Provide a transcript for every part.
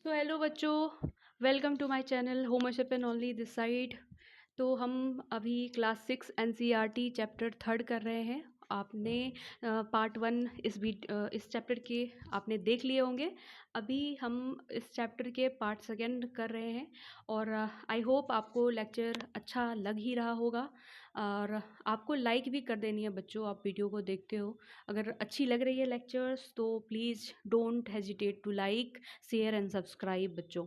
तो हेलो बच्चों, welcome to my channel homoship and only this side. तो हम अभी क्लास 6 एनसीईआरटी चैप्टर थर्ड कर रहे हैं। आपने पार्ट वन इस चैप्टर के आपने देख लिए होंगे। अभी हम इस चैप्टर के पार्ट सेकंड कर रहे हैं और आई होप आपको लेक्चर अच्छा लग ही रहा होगा। और आपको लाइक भी कर देनी है बच्चों, आप वीडियो को देखते हो। अगर अच्छी लग रही है लेक्चर्स तो please don't hesitate to like, share and subscribe बच्चों।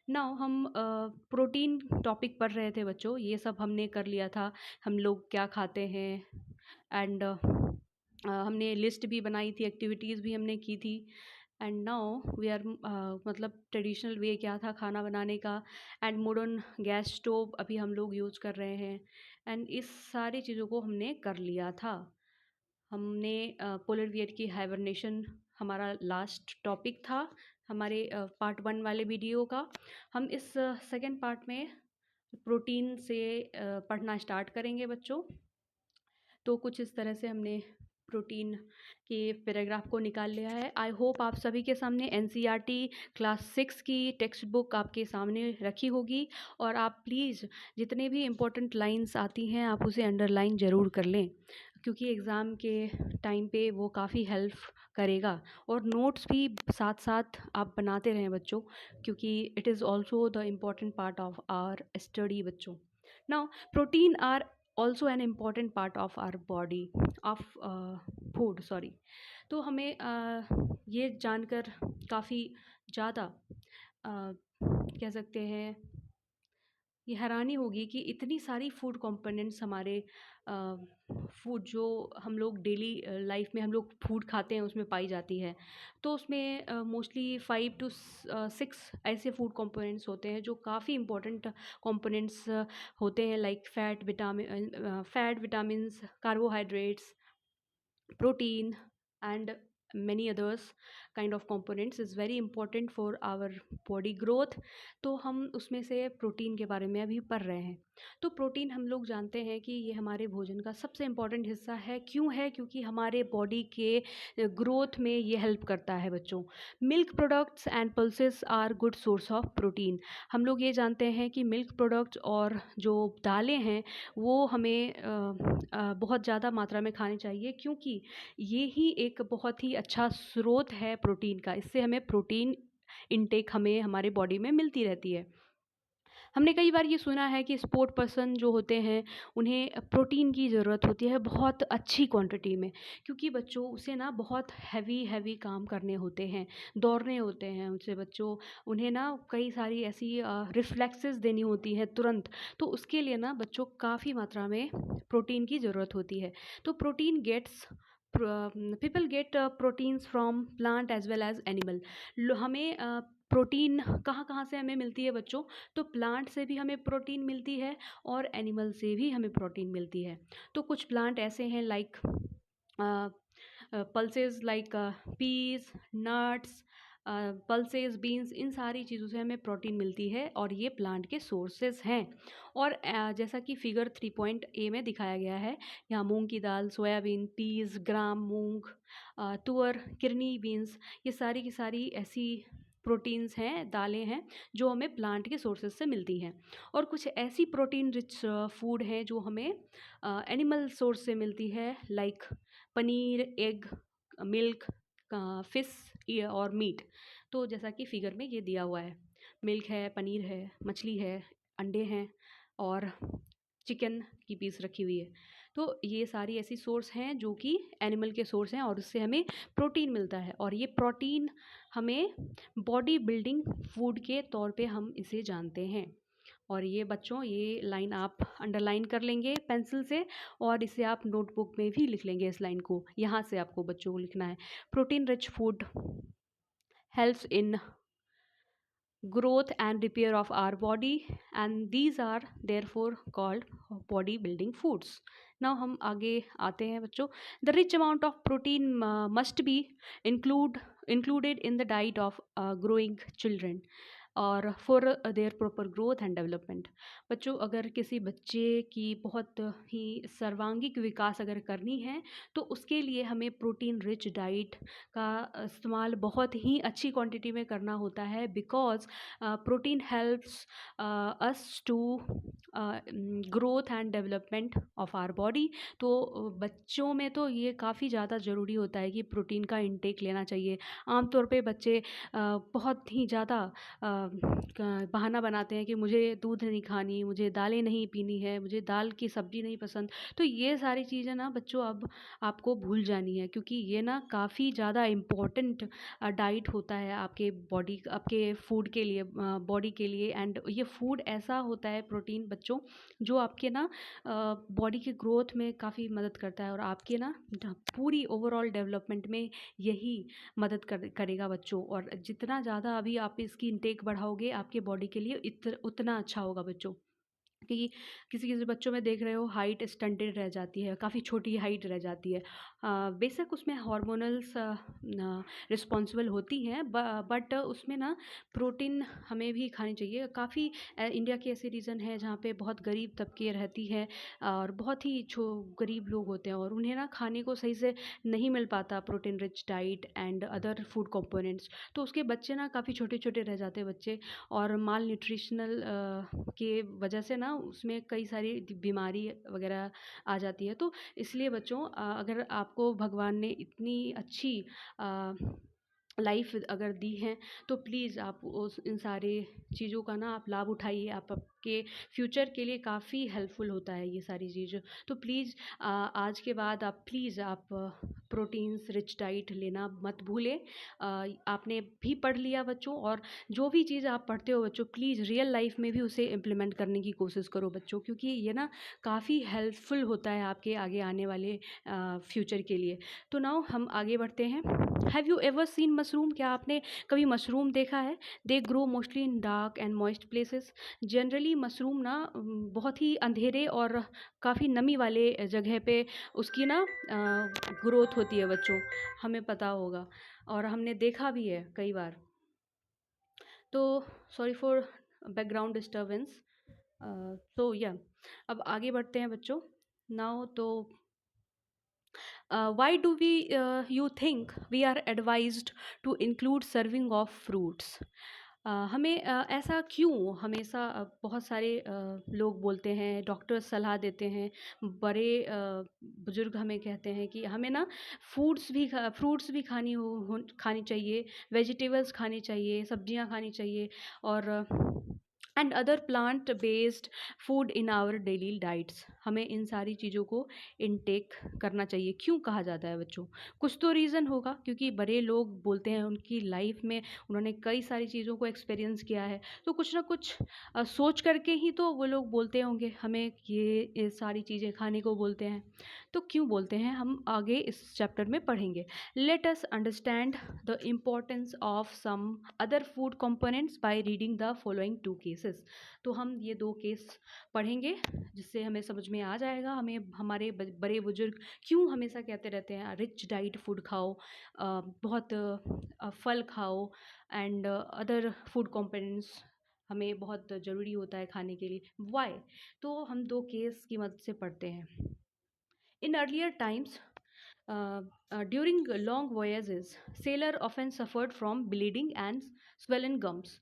नाउ हम प्रोटीन टॉपिक पढ़ रहे थे बच्चों, ये सब हमने कर लिया था। हम लोग क्या खाते हैं एंड हमने लिस्ट भी बनाई थी, एक्टिविटीज़ भी हमने की थी। एंड नाउ वी आर मतलब ट्रेडिशनल वे क्या था खाना बनाने का, एंड मॉडर्न गैस स्टोव अभी हम लोग यूज़ कर रहे हैं। एंड इस सारी चीज़ों को हमने कर लिया था। हमने पोलर बियर की हाइबरनेशन हमारा लास्ट टॉपिक था हमारे पार्ट वन वाले वीडियो का। हम इस सेकंड पार्ट में प्रोटीन से पढ़ना स्टार्ट करेंगे बच्चों। तो कुछ इस तरह से हमने प्रोटीन के पैराग्राफ को निकाल लिया है। आई होप आप सभी के सामने एनसीईआरटी क्लास 6 की टेक्स्ट बुक आपके सामने रखी होगी और आप प्लीज़ जितने भी इम्पोर्टेंट लाइंस आती हैं आप उसे अंडरलाइन ज़रूर कर लें, क्योंकि एग्ज़ाम के टाइम पे वो काफ़ी हेल्प करेगा। और नोट्स भी साथ साथ आप बनाते रहें बच्चों, क्योंकि it is also the important part of our study बच्चों। Now protein are also an important part of our body of food sorry. तो हमें ये जानकर काफ़ी ज़्यादा कह सकते हैं ये हैरानी होगी कि इतनी सारी फूड कंपोनेंट्स हमारे फूड जो हम लोग डेली लाइफ में हम लोग फूड खाते हैं उसमें पाई जाती है। तो उसमें मोस्टली 5 to 6 ऐसे फूड कंपोनेंट्स होते हैं जो काफ़ी इम्पोर्टेंट कंपोनेंट्स होते हैं, like fat, vitamins, carbohydrates, protein and many others kind of components is very important for our body growth। तो हम उसमें से प्रोटीन के बारे में अभी पढ़ रहे हैं। तो प्रोटीन हम लोग जानते हैं कि ये हमारे भोजन का सबसे इम्पॉर्टेंट हिस्सा है। क्यों है? क्योंकि हमारे बॉडी के ग्रोथ में ये हेल्प करता है बच्चों। Milk products and pulses are good source of protein. हम लोग ये जानते हैं कि मिल्क प्रोडक्ट्स और जो दालें हैं वो हमें बहुत ज़्यादा मात्रा में खानी चाहिए, क्योंकि ये ही एक बहुत ही अच्छा स्रोत है प्रोटीन का। इससे हमें प्रोटीन इनटेक हमें हमारे बॉडी में मिलती रहती है। हमने कई बार ये सुना है कि स्पोर्ट पर्सन जो होते हैं उन्हें प्रोटीन की ज़रूरत होती है बहुत अच्छी क्वांटिटी में, क्योंकि बच्चों उसे ना बहुत हैवी हैवी काम करने होते हैं, दौड़ने होते हैं उनसे बच्चों। उन्हें ना कई सारी ऐसी रिफ्लेक्सेस देनी होती है तुरंत। तो उसके लिए ना बच्चों काफ़ी मात्रा में प्रोटीन की ज़रूरत होती है। तो protein gets people get proteins from plant as well as animal. हमें प्रोटीन कहाँ कहाँ से हमें मिलती है बच्चों? तो प्लांट से भी हमें प्रोटीन मिलती है और एनिमल से भी हमें प्रोटीन मिलती है। तो कुछ प्लांट ऐसे हैं like pulses, like peas, nuts, pulses, beans, इन सारी चीज़ों से हमें प्रोटीन मिलती है और ये प्लांट के सोर्सेज हैं। और जैसा कि फिगर 3.A में दिखाया गया है, यहाँ मूंग की दाल, सोयाबीन, पीस, ग्राम, मूंग, तुअर, किडनी बीन्स, ये सारी की सारी ऐसी प्रोटीन्स हैं, दालें हैं जो हमें प्लांट के सोर्सेज से मिलती हैं। और कुछ ऐसी प्रोटीन रिच फूड हैं जो हमें एनिमल सोर्स से मिलती है, like paneer, egg, milk, fish और मीट। तो जैसा कि फिगर में ये दिया हुआ है, मिल्क है, पनीर है, मछली है, अंडे हैं और चिकन की पीस रखी हुई है। तो ये सारी ऐसी सोर्स हैं जो कि एनिमल के सोर्स हैं और उससे हमें प्रोटीन मिलता है। और ये प्रोटीन हमें बॉडी बिल्डिंग फूड के तौर पे हम इसे जानते हैं। और ये बच्चों ये लाइन आप अंडरलाइन कर लेंगे पेंसिल से और इसे आप नोटबुक में भी लिख लेंगे। इस लाइन को यहाँ से आपको बच्चों को लिखना है। Protein rich food helps in growth and repair of our body, and these are therefore called body building foods। now हम आगे आते हैं बच्चों। the rich amount of protein must be included in the diet of growing children। और for their proper growth and development. बच्चों, अगर किसी बच्चे की बहुत ही सर्वांगीण विकास अगर करनी है तो उसके लिए हमें प्रोटीन रिच डाइट का इस्तेमाल बहुत ही अच्छी क्वांटिटी में करना होता है, because protein helps us to growth and development of our body. तो बच्चों में तो ये काफ़ी ज़्यादा ज़रूरी होता है कि प्रोटीन का इंटेक लेना चाहिए। आमतौर पे बच्चे बहुत ही ज़्यादा बहाना बनाते हैं कि मुझे दूध नहीं खानी, मुझे दालें नहीं पीनी है, मुझे दाल की सब्ज़ी नहीं पसंद। तो ये सारी चीज़ें ना बच्चों अब आपको भूल जानी है, क्योंकि ये ना काफ़ी ज़्यादा इम्पोर्टेंट डाइट होता है आपके बॉडी आपके फूड के लिए, बॉडी के लिए। एंड ये फूड ऐसा होता है प्रोटीन बच्चों, जो आपके ना बॉडी के ग्रोथ में काफ़ी मदद करता है और आपके ना पूरी ओवरऑल डेवलपमेंट में यही मदद करेगा बच्चों। और जितना ज़्यादा अभी आप इसकी इंटेक बढ़ाओगे आपके बॉडी के लिए उतना अच्छा होगा बच्चों। कि किसी किसी बच्चों में देख रहे हो हाइट स्टंटेड रह जाती है, काफ़ी छोटी हाइट रह जाती है। बेशक उसमें हार्मोनल्स रिस्पॉन्सिबल होती हैं, बट उसमें ना प्रोटीन हमें भी खानी चाहिए। काफ़ी इंडिया के ऐसे रीजन हैं जहाँ पे बहुत गरीब तबके रहती है और बहुत ही गरीब लोग होते हैं और उन्हें ना खाने को सही से नहीं मिल पाता protein rich diet and other food components. तो उसके बच्चे ना काफ़ी छोटे छोटे रह जाते हैं बच्चे, और माल न्यूट्रिशनल के वजह से ना उसमें कई सारी बीमारी वगैरह आ जाती है। तो इसलिए बच्चों, अगर आपको भगवान ने इतनी अच्छी लाइफ अगर दी है तो प्लीज़ आप उस इन सारे चीज़ों का ना आप लाभ उठाइए। आप आपके फ्यूचर के लिए काफ़ी हेल्पफुल होता है ये सारी चीज़। तो प्लीज़ आज के बाद आप प्लीज़ आप प्रोटीन्स रिच डाइट लेना मत भूलें। आपने भी पढ़ लिया बच्चों, और जो भी चीज़ आप पढ़ते हो बच्चों, प्लीज़ रियल लाइफ में भी उसे इम्प्लीमेंट करने की कोशिश करो बच्चों, क्योंकि ये ना काफ़ी हेल्पफुल होता है आपके आगे आने वाले फ्यूचर के लिए। तो नाउ हम आगे बढ़ते हैं। Have you ever seen mushroom? क्या आपने कभी मशरूम देखा है? They grow mostly in dark and moist places. Generally mushroom ना बहुत ही अंधेरे और काफ़ी नमी वाले जगह पे उसकी ना ग्रोथ होती है बच्चों, हमें पता होगा और हमने देखा भी है कई बार। तो सॉरी फॉर बैकग्राउंड डिस्टर्बेंस। तो या अब आगे बढ़ते हैं बच्चों। नाउ तो why do we you think we are advised to include serving of fruits? हमें ऐसा क्यों हमेशा बहुत सारे लोग बोलते हैं, डॉक्टर्स सलाह देते हैं, बड़े बुजुर्ग हमें कहते हैं कि हमें ना फ्रूट्स भी खानी चाहिए, वेजिटेबल्स खानी चाहिए, सब्जियां खानी चाहिए, और and other plant based food in our daily diets. हमें इन सारी चीज़ों को इनटेक करना चाहिए। क्यों कहा जाता है बच्चों? कुछ तो रीज़न होगा, क्योंकि बड़े लोग बोलते हैं, उनकी लाइफ में उन्होंने कई सारी चीज़ों को एक्सपीरियंस किया है, तो कुछ ना कुछ सोच करके ही तो वो लोग बोलते होंगे हमें ये सारी चीज़ें खाने को बोलते हैं। तो क्यों बोलते हैं हम आगे इस चैप्टर में पढ़ेंगे। Let us understand the importance of some other food components by reading the following two cases. तो हम ये दो केस पढ़ेंगे जिससे हमें समझ में आ जाएगा हमें हमारे बड़े बुजुर्ग क्यों हमेशा कहते रहते हैं रिच डाइट फूड खाओ, बहुत फल खाओ एंड अदर फूड कंपोनेंट्स हमें बहुत ज़रूरी होता है खाने के लिए। वाई? तो हम दो केस की मदद से पढ़ते हैं। In earlier times, during long voyages, sailor often suffered from bleeding and swollen gums.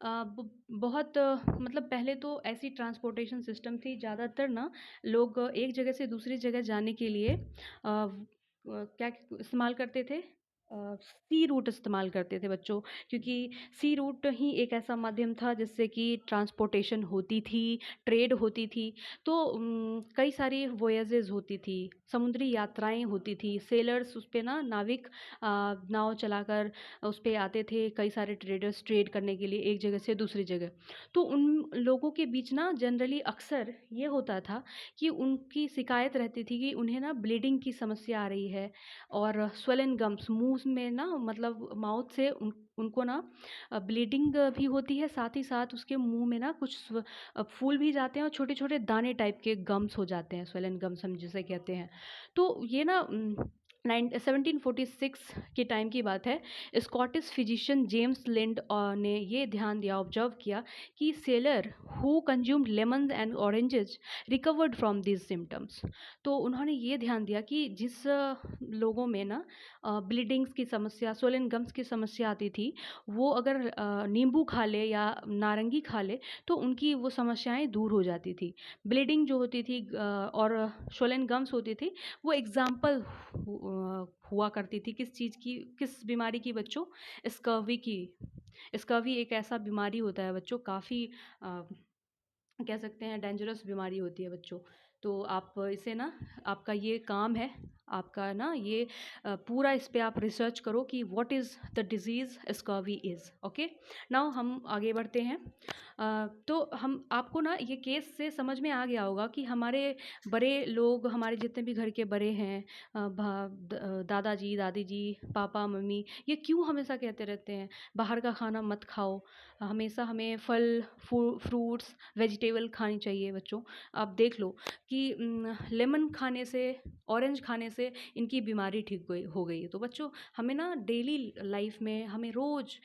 बहुत मतलब पहले तो ऐसी ट्रांसपोर्टेशन सिस्टम थी, ज़्यादातर ना लोग एक जगह से दूसरी जगह जाने के लिए क्या इस्तेमाल करते थे? सी रूट इस्तेमाल करते थे बच्चों, क्योंकि सी रूट ही एक ऐसा माध्यम था जिससे कि ट्रांसपोर्टेशन होती थी, ट्रेड होती थी। तो कई सारी वोयाजेज़ होती थी, समुद्री यात्राएं होती थी। सेलर्स उस पे ना नाविक नाव चलाकर उस पे आते थे, कई सारे ट्रेडर्स ट्रेड करने के लिए एक जगह से दूसरी जगह। तो उन लोगों के बीच ना जनरली अक्सर ये होता था कि उनकी शिकायत रहती थी कि उन्हें ना ब्लीडिंग की समस्या आ रही है, और स्वेलन गम्स मुंह में ना मतलब माउथ से उनको ना ब्लीडिंग भी होती है, साथ ही साथ उसके मुंह में ना कुछ फूल भी जाते हैं और छोटे छोटे दाने टाइप के गम्स हो जाते हैं, स्वेलन गम्स हम जिसे कहते हैं। तो ये ना 1746 के टाइम की बात है। स्कॉटिश फिजिशियन जेम्स लिंड ने ये ध्यान दिया, ऑब्जर्व किया कि seller who consumed lemon and oranges recovered from these symptoms. तो उन्होंने ये ध्यान दिया कि जिस लोगों में ना ब्लीडिंग्स की समस्या, सोलन गम्स की समस्या आती थी, वो अगर नींबू खा ले या नारंगी खा ले तो उनकी वो समस्याएं दूर हो जाती थी। ब्लीडिंग जो होती थी और सोलन गम्स होती थी, वो एग्जाम्पल हुआ करती थी किस चीज़ की, किस बीमारी की बच्चों? स्कर्वी की। स्कर्वी एक ऐसा बीमारी होता है बच्चों, काफ़ी कह सकते हैं डेंजरस बीमारी होती है बच्चों। तो आप इसे ना, आपका ये काम है, आपका ना ये पूरा इस पे आप रिसर्च करो कि what is the disease scurvy is. Okay, now हम आगे बढ़ते हैं। तो हम आपको ना ये केस से समझ में आ गया होगा कि हमारे बड़े लोग, हमारे जितने भी घर के बड़े हैं, दादाजी दादी जी, पापा मम्मी, ये क्यों हमेशा कहते रहते हैं बाहर का खाना मत खाओ, हमेशा हमें फल फ्रूट्स वेजिटेबल खानी चाहिए बच्चों। आप देख लो कि लेमन खाने से, ऑरेंज खाने से इनकी बीमारी ठीक हो गई। तो बच्चों हमें ना डेली लाइफ में हमें रोज़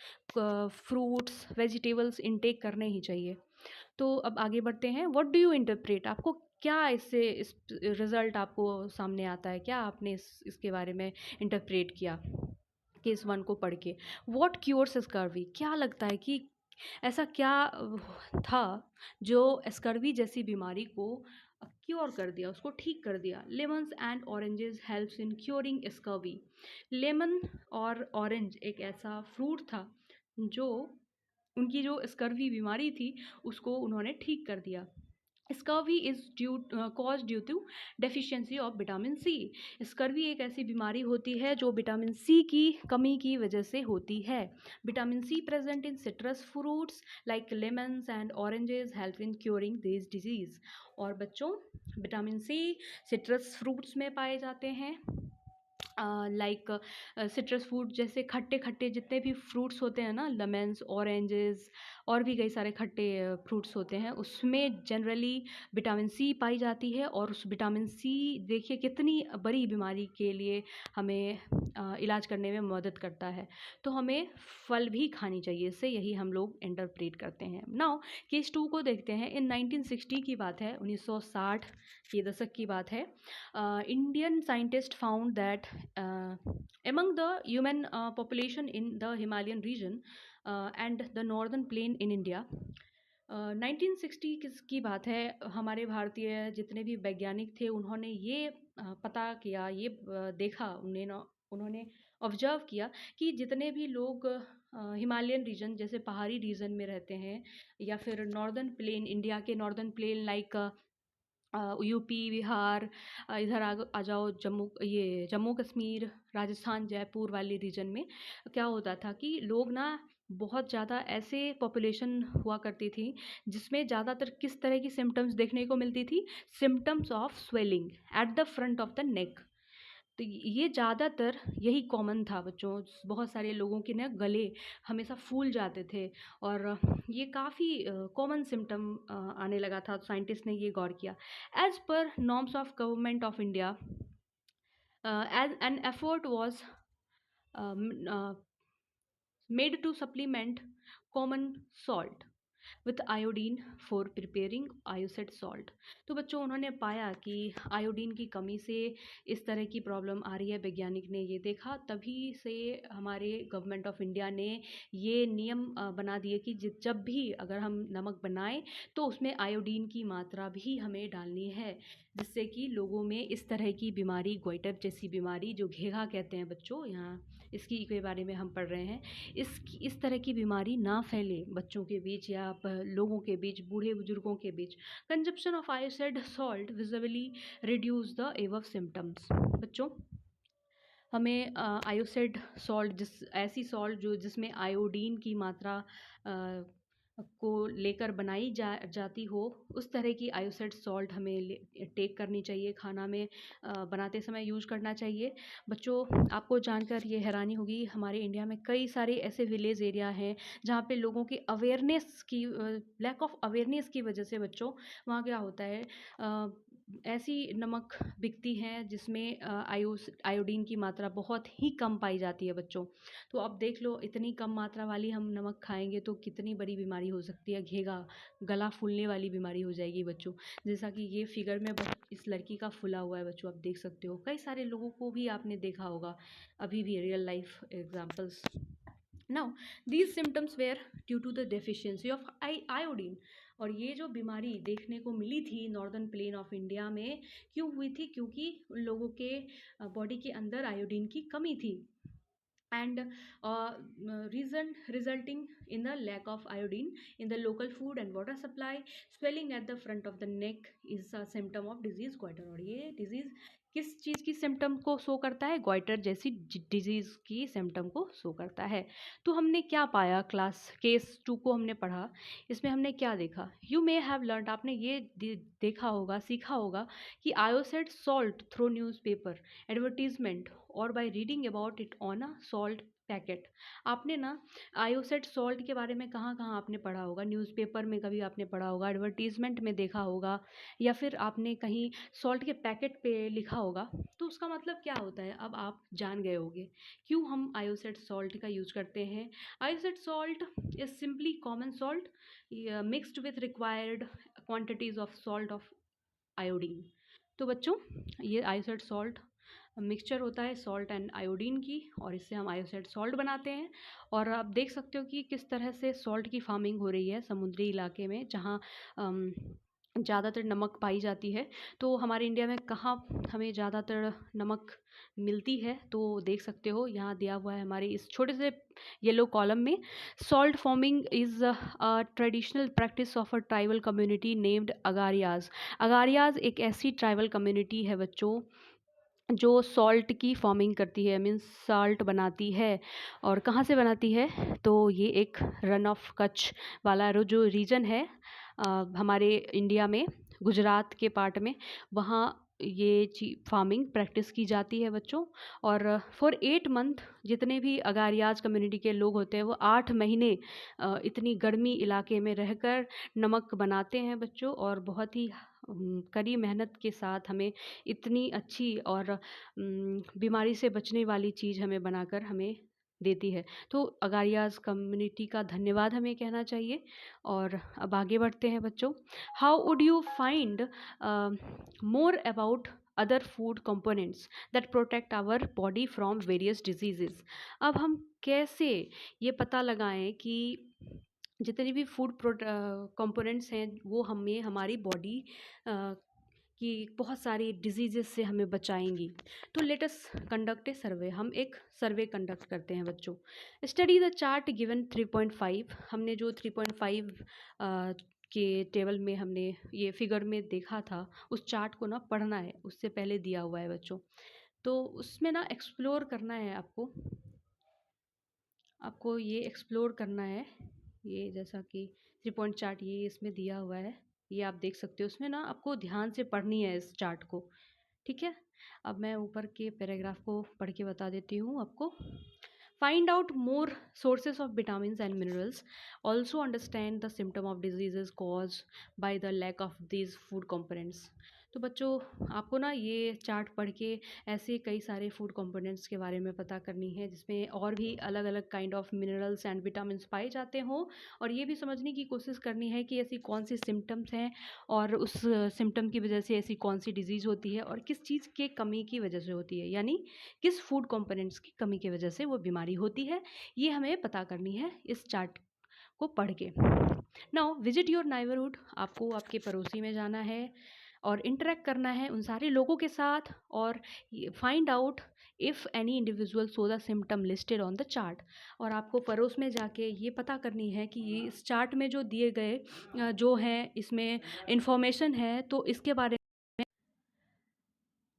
फ्रूट्स वेजिटेबल्स इनटेक करने ही चाहिए। तो अब आगे बढ़ते हैं। What do you interpret? आपको क्या इससे इस रिजल्ट आपको सामने आता है? क्या आपने इसके बारे में इंटरप्रेट किया केस वन को पढ़ के? What cures scurvy? क्या लगता है कि ऐसा क्या था जो स्कर्वी जैसी बीमारी को क्योर कर दिया, उसको ठीक कर दिया? Lemons and oranges helps in curing scurvy. Lemon और ऑरेंज एक ऐसा फ्रूट था जो उनकी जो स्कर्वी बीमारी थी उसको उन्होंने ठीक कर दिया। Scurvy is cause due to deficiency of vitamin C. Scurvy एक ऐसी बीमारी होती है जो विटामिन सी की कमी की वजह से होती है। Vitamin C present in citrus fruits like lemons and oranges help in curing this disease. और बच्चों विटामिन सी सिट्रस फ्रूट्स में पाए जाते हैं, लाइक सिट्रस फ्रूट जैसे खट्टे खट्टे जितने भी फ्रूट्स होते हैं ना, लेमन्स ऑरेंजेस और भी कई सारे खट्टे फ्रूट्स होते हैं, उसमें जनरली विटामिन सी पाई जाती है। और उस विटामिन सी देखिए कितनी बड़ी बीमारी के लिए हमें इलाज करने में मदद करता है। तो हमें फल भी खानी चाहिए, इससे यही हम लोग इंटरप्रेट करते हैं। नाउ केस टू को देखते हैं। इन 1960 की बात है, 1960 के दशक की बात है। Indian scientists found that among the human population in the Himalayan region and the northern plain in India, 1960 की बात है, हमारे भारतीय जितने भी वैज्ञानिक थे उन्होंने ये पता किया, ये देखा, उन्होंने ऑब्जर्व किया कि जितने भी लोग हिमालयन रीजन जैसे पहाड़ी रीजन में रहते हैं या फिर नॉर्दर्न प्लेन, इंडिया के northern plain like UP Bihar, इधर आ जाओ जम्मू कश्मीर राजस्थान जयपुर वाले रीजन में क्या होता था कि लोग ना बहुत ज़्यादा ऐसे पॉपुलेशन हुआ करती थी जिसमें ज़्यादातर किस तरह की सिम्टम्स देखने को मिलती थी? Symptoms of swelling at the front of the neck. तो ये ज़्यादातर यही कॉमन था बच्चों। बहुत सारे लोगों के ना गले हमेशा फूल जाते थे और ये काफ़ी कॉमन सिम्टम आने लगा था। साइंटिस्ट ने ये गौर किया। एज पर norms of government of India, as an effort was made to supplement common salt with iodine for preparing iodised salt. तो बच्चों उन्होंने पाया कि आयोडीन की कमी से इस तरह की प्रॉब्लम आ रही है, वैज्ञानिक ने ये देखा, तभी से हमारे गवर्नमेंट ऑफ इंडिया ने ये नियम बना दिए कि जब भी अगर हम नमक बनाएं तो उसमें आयोडीन की मात्रा भी हमें डालनी है, जिससे कि लोगों में इस तरह की बीमारी, गोइटर जैसी बीमारी जो घेघा कहते हैं बच्चों, यहाँ इसकी के बारे में हम पढ़ रहे हैं, इस तरह की बीमारी ना फैले बच्चों के बीच या लोगों के बीच, बूढ़े बुजुर्गों के बीच। Consumption of iodised salt visibly reduce the above symptoms. बच्चों हमें आयोसेड सॉल्ट, ऐसी सॉल्ट जिसमें आयोडीन की मात्रा को लेकर बनाई जाती हो, उस तरह की आयोसेड सॉल्ट हमें टेक करनी चाहिए, खाना में बनाते समय यूज करना चाहिए। बच्चों आपको जानकर ये हैरानी होगी, हमारे इंडिया में कई सारे ऐसे विलेज एरिया हैं जहाँ पे लोगों की अवेयरनेस की लैक ऑफ अवेयरनेस की वजह से बच्चों वहाँ क्या होता है, ऐसी नमक बिकती हैं जिसमें आयोडीन की मात्रा बहुत ही कम पाई जाती है बच्चों। तो अब देख लो, इतनी कम मात्रा वाली हम नमक खाएंगे तो कितनी बड़ी बीमारी हो सकती है, गला फूलने वाली बीमारी हो जाएगी बच्चों। जैसा कि ये फिगर में इस लड़की का फूला हुआ है बच्चों, आप देख सकते हो। कई सारे लोगों को भी आपने देखा होगा अभी भी, real life examples. Now these symptoms were due to the deficiency of iodine. और ये जो बीमारी देखने को मिली थी नॉर्दर्न प्लेन ऑफ इंडिया में, क्यों हुई थी? क्योंकि उन लोगों के बॉडी के अंदर आयोडीन की कमी थी, and reason resulting in the lack of iodine in the local food and water supply. Swelling at the front of the neck is a symptom of disease goiter। और ये डिजीज किस चीज़ की symptom को show करता है? Goitre जैसी disease की symptom को शो करता है। तो हमने क्या पाया? क्लास केस 2 को हमने पढ़ा, इसमें हमने क्या देखा? यू मे हैव लर्न, आपने ये देखा होगा, सीखा होगा कि आयोसेट सॉल्ट थ्रू न्यूज़पेपर एडवर्टीजमेंट और by reading about it on a salt packet. आपने ना आयोसेट सॉल्ट के बारे में कहाँ कहाँ आपने पढ़ा होगा? न्यूज़पेपर में कभी आपने पढ़ा होगा, एडवर्टीजमेंट में देखा होगा, या फिर आपने कहीं सॉल्ट के पैकेट पे लिखा होगा। तो उसका मतलब क्या होता है अब आप जान गए होंगे क्यों हम आयोसेट सॉल्ट का यूज करते हैं। Iodised salt is simply common salt mixed with required quantities of salt of iodine. तो बच्चों, ये आयोसेट सॉल्ट मिक्सचर होता है सॉल्ट एंड आयोडीन की, और इससे हम आयोसेट सॉल्ट बनाते हैं। और आप देख सकते हो कि किस तरह से सॉल्ट की फार्मिंग हो रही है समुद्री इलाके में, जहाँ ज़्यादातर नमक पाई जाती है। तो हमारे इंडिया में कहाँ हमें ज़्यादातर नमक मिलती है? तो देख सकते हो यहाँ दिया हुआ है हमारे इस छोटे से येलो कॉलम में। Salt farming is a traditional practice of a tribal community named Agarias. Agarias एक ऐसी ट्राइबल कम्युनिटी है बच्चों जो सॉल्ट की फार्मिंग करती है, मीन्स सॉल्ट बनाती है। और कहाँ से बनाती है? तो ये एक रन ऑफ कच्छ वाला जो रीजन है हमारे इंडिया में, गुजरात के पार्ट में, वहाँ ये फार्मिंग प्रैक्टिस की जाती है बच्चों। और फॉर 8 मंथ जितने भी अगारियाज कम्युनिटी के लोग होते हैं वो 8 महीने इतनी गर्मी इलाके में रहकर नमक बनाते हैं बच्चों, और बहुत ही कड़ी मेहनत के साथ हमें इतनी अच्छी और बीमारी से बचने वाली चीज़ हमें बनाकर हमें देती है। तो अगारियाज कम्युनिटी का धन्यवाद हमें कहना चाहिए। और अब आगे बढ़ते हैं बच्चों। How would you find more about other food components that protect our body from various diseases. अब हम कैसे ये पता लगाएं कि जितने भी फूड कंपोनेंट्स हैं वो हमें हमारी बॉडी कि बहुत सारी डिजीजेस से हमें बचाएंगी। तो लेट अस कंडक्ट ए सर्वे, हम एक सर्वे कंडक्ट करते हैं बच्चों। स्टडी द चार्ट गिवन 3.5, हमने जो 3.5 के टेबल में हमने ये फिगर में देखा था, उस चार्ट को ना पढ़ना है, उससे पहले दिया हुआ है बच्चों। तो उसमें ना एक्सप्लोर करना है आपको ये एक्सप्लोर करना है। ये जैसा कि 3 पॉइंट चार्ट ये इसमें दिया हुआ है, ये आप देख सकते हो। उसमें ना आपको ध्यान से पढ़नी है इस चार्ट को, ठीक है? अब मैं ऊपर के पैराग्राफ को पढ़ के बता देती हूँ आपको। Find out more sources of vitamins and minerals, also understand the symptom of diseases cause by the lack of these food components. तो बच्चों, आपको ना ये चार्ट पढ़ के ऐसे कई सारे फूड कंपोनेंट्स के बारे में पता करनी है जिसमें और भी अलग अलग kind of minerals and vitamins पाए जाते हों, और ये भी समझने की कोशिश करनी है कि ऐसी कौन सी सिम्टम्स हैं और उस सिम्टम की वजह से ऐसी कौन सी डिजीज़ होती है और किस चीज़ के कमी की वजह से होती है, यानी किस फूड कंपोनेंट्स की कमी की वजह से वो बीमारी होती है। ये हमें पता करनी है इस चार्ट को पढ़ के। नाउ विजिट योर नाइबरहुड, आपको आपके पड़ोसी में जाना है और इंटरेक्ट करना है उन सारे लोगों के साथ, और find out if any individual so the symptom listed on the chart. और आपको पड़ोस में जाके ये पता करनी है कि ये इस चार्ट में जो दिए गए जो हैं इसमें इंफॉर्मेशन है, तो इसके बारे में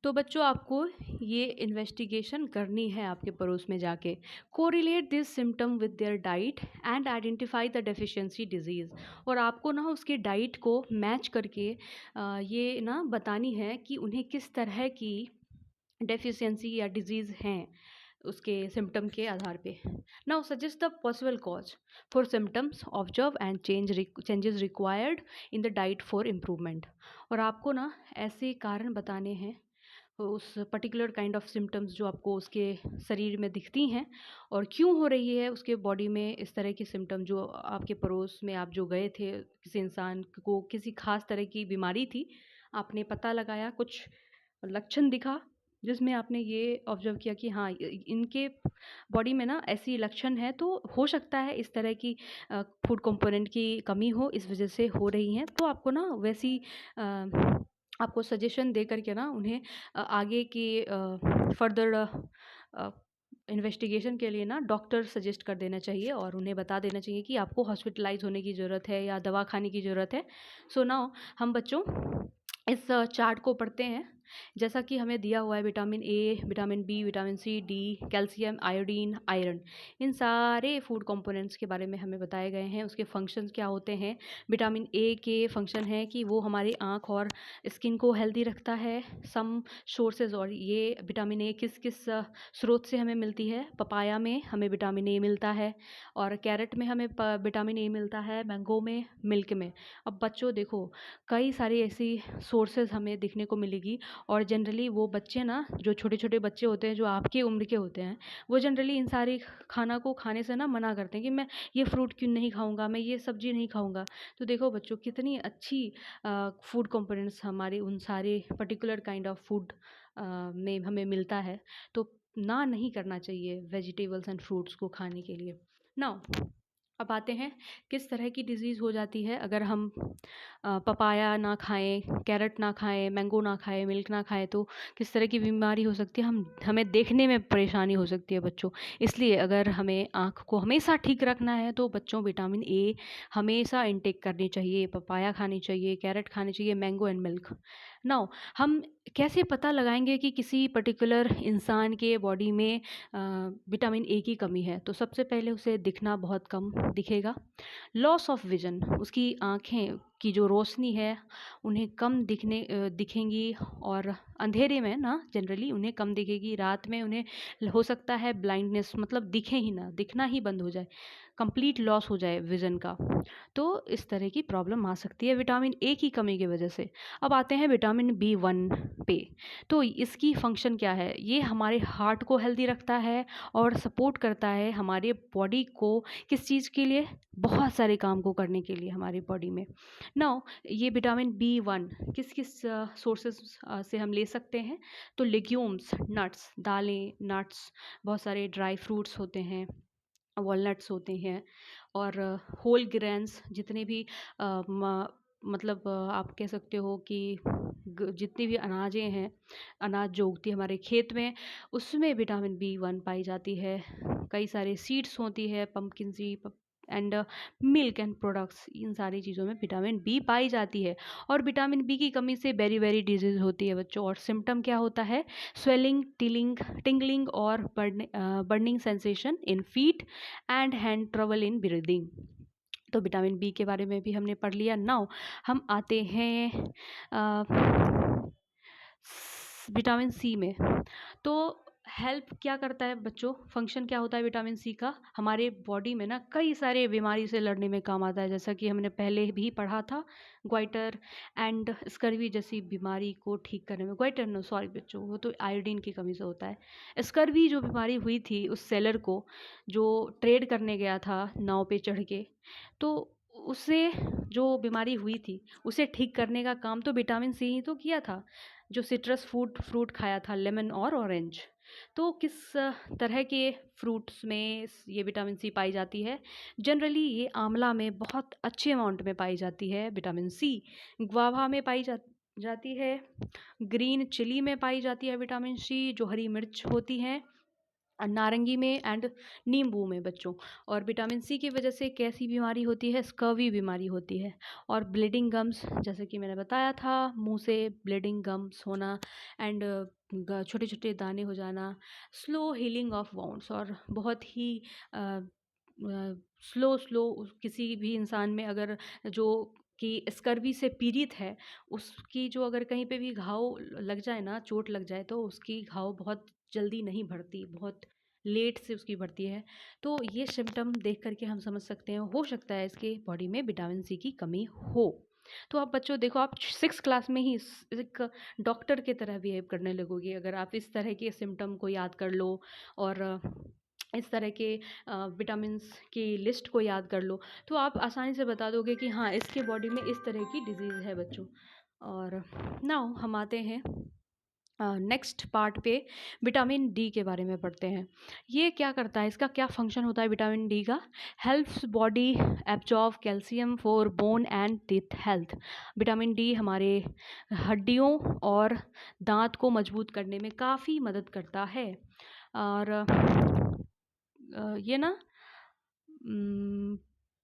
तो बच्चों आपको ये इन्वेस्टिगेशन करनी है आपके पड़ोस में जाके। Correlate this symptom with their diet and identify the deficiency disease. और आपको ना उसके डाइट को मैच करके ये ना बतानी है कि उन्हें किस तरह की डेफिशिएंसी या डिजीज़ हैं। उसके सिम्पटम के आधार पे। Now suggest the possible cause for symptoms, observe and changes required in the diet for improvement. और आपको ना ऐसे कारण बताने हैं उस पर्टिकुलर काइंड ऑफ सिम्टम्स जो आपको उसके शरीर में दिखती हैं और क्यों हो रही है उसके बॉडी में इस तरह की सिम्टम। जो आपके पड़ोस में आप जो गए थे, किसी इंसान को किसी खास तरह की बीमारी थी, आपने पता लगाया, कुछ लक्षण दिखा जिसमें आपने ये ऑब्जर्व किया कि हाँ, इनके बॉडी में ना ऐसी लक्षण है, तो हो सकता है इस तरह की फूड कंपोनेंट की कमी हो, इस वजह से हो रही हैं। तो आपको ना वैसी आपको सजेशन दे कर के ना उन्हें आगे की फर्दर इन्वेस्टिगेशन के लिए ना डॉक्टर सजेस्ट कर देना चाहिए और उन्हें बता देना चाहिए कि आपको हॉस्पिटलाइज होने की ज़रूरत है या दवा खाने की ज़रूरत है। सो नाउ हम बच्चों इस चार्ट को पढ़ते हैं। जैसा कि हमें दिया हुआ है vitamin A, vitamin B, vitamin C, D, calcium, iodine, iron, इन सारे फूड कंपोनेंट्स के बारे में हमें बताए गए हैं। उसके फंक्शंस क्या होते हैं। विटामिन ए के फंक्शन है कि वो हमारी आँख और स्किन को हेल्दी रखता है। सम सोर्सेज, और ये विटामिन ए किस किस स्रोत से हमें मिलती है। पपाया में हमें विटामिन ए मिलता है और कैरेट में हमें विटामिन ए मिलता है, मैंगो में, मिल्क में। अब बच्चों देखो, कई सारी ऐसी सोर्सेज हमें दिखने को मिलेगी और जनरली वो बच्चे ना, जो छोटे छोटे बच्चे होते हैं, जो आपकी उम्र के होते हैं, वो जनरली इन सारी खाना को खाने से ना मना करते हैं कि मैं ये फ्रूट क्यों नहीं खाऊंगा, मैं ये सब्जी नहीं खाऊंगा। तो देखो बच्चों, कितनी अच्छी फूड कंपोनेंट्स हमारे उन सारे पर्टिकुलर काइंड ऑफ फूड में हमें मिलता है। तो ना नहीं करना चाहिए वेजिटेबल्स एंड फ्रूट्स को खाने के लिए। नाउ अब आते हैं किस तरह की डिज़ीज़ हो जाती है अगर हम पपाया ना खाएं, कैरेट ना खाएं, मैंगो ना खाएं, मिल्क ना खाएं, तो किस तरह की बीमारी हो सकती है। हमें देखने में परेशानी हो सकती है बच्चों। इसलिए अगर हमें आँख को हमेशा ठीक रखना है तो बच्चों विटामिन ए हमेशा इनटेक करनी चाहिए, पपाया खानी चाहिए, कैरेट खानी चाहिए, मैंगो एंड मिल्क। नाउ हम कैसे पता लगाएंगे कि किसी पर्टिकुलर इंसान के बॉडी में विटामिन ए की कमी है। तो सबसे पहले उसे दिखना बहुत कम दिखेगा। लॉस ऑफ विजन, उसकी आँखें की जो रोशनी है उन्हें कम दिखेंगी और अंधेरे में ना जनरली उन्हें कम दिखेगी। रात में उन्हें हो सकता है ब्लाइंडनेस, मतलब दिखे ही ना, दिखना ही बंद हो जाए, कंप्लीट लॉस हो जाए विज़न का। तो इस तरह की प्रॉब्लम आ सकती है विटामिन ए की कमी की वजह से। अब आते हैं विटामिन बी 1 पे। तो इसकी फंक्शन क्या है। ये हमारे हार्ट को हेल्दी रखता है और सपोर्ट करता है हमारे बॉडी को, किस चीज़ के लिए, बहुत सारे काम को करने के लिए हमारी बॉडी में। नाउ ये विटामिन बी 1 किस किस सोर्सेज से हम ले सकते हैं। तो लेग्यूम्स, नट्स, दालें, नट्स, बहुत सारे ड्राई फ्रूट्स होते हैं, वॉलनट्स होते हैं, और होल ग्रेन्स, जितने भी मतलब आप कह सकते हो कि जितनी भी अनाजें हैं, अनाज जो उगती है हमारे खेत में, उसमें विटामिन बी 1 पाई जाती है। कई सारे सीड्स होती है, pumpkin seed and milk and products, इन सारी चीज़ों में विटामिन बी पाई जाती है। और विटामिन बी की कमी से वेरी वेरी डिजीज़ होती है बच्चों। और सिम्टम क्या होता है। स्वेलिंग, टिंगलिंग और burning sensation in feet and hand, trouble in breathing. तो विटामिन बी के बारे में भी हमने पढ़ लिया। नाउ हम आते हैं विटामिन सी में। तो हेल्प क्या करता है बच्चों, फंक्शन क्या होता है विटामिन सी का। हमारे बॉडी में ना कई सारे बीमारी से लड़ने में काम आता है, जैसा कि हमने पहले भी पढ़ा था, ग्वाइटर एंड स्कर्वी जैसी बीमारी को ठीक करने में। ग्वाइटर नो, सॉरी बच्चों, वो तो आयोडीन की कमी से होता है। स्कर्वी जो बीमारी हुई थी उस सेलर को, जो ट्रेड करने गया था नाव पे चढ़ के, तो उसे जो बीमारी हुई थी उसे ठीक करने का काम तो विटामिन सी ही तो किया था, जो सिट्रस फ्रूट खाया था, लेमन और ऑरेंज। तो किस तरह के फ्रूट्स में ये विटामिन सी पाई जाती है। जनरली ये आंवला में बहुत अच्छे अमाउंट में पाई जाती है विटामिन सी, गुआवा में पाई जाती है, ग्रीन चिली में पाई जाती है विटामिन सी, जो हरी मिर्च होती है, नारंगी में एंड नींबू में बच्चों। और विटामिन सी की वजह से कैसी बीमारी होती है, स्कर्वी बीमारी होती है। और ब्लीडिंग गम्स, जैसे कि मैंने बताया था, मुंह से ब्लीडिंग गम्स होना एंड छोटे छोटे दाने हो जाना, स्लो हीलिंग ऑफ वाउंड्स, और बहुत ही स्लो स्लो किसी भी इंसान में अगर जो कि स्कर्वी से पीड़ित है, उसकी जो अगर कहीं पे भी घाव लग जाए ना, चोट लग जाए, तो उसकी घाव बहुत जल्दी नहीं भरती, बहुत लेट से उसकी बढ़ती है। तो ये सिम्पटम देख कर के हम समझ सकते हैं, हो सकता है इसके बॉडी में विटामिन सी की कमी हो। तो आप बच्चों देखो, आप 6th क्लास में ही एक डॉक्टर की तरह बिहेव करने लगोगे अगर आप इस तरह के सिम्पटम को याद कर लो और इस तरह के विटामिन्स की लिस्ट को याद कर लो, तो आप आसानी से बता दोगे कि हाँ, इसके बॉडी में इस तरह की डिजीज़ है बच्चों। और नाउ हम आते हैं नेक्स्ट पार्ट पे, विटामिन डी के बारे में पढ़ते हैं। ये क्या करता है, इसका क्या फंक्शन होता है विटामिन डी का? Helps body absorb calcium for bone and teeth health. Vitamin D हमारे हड्डियों और दांत को मजबूत करने में काफ़ी मदद करता है। और ये ना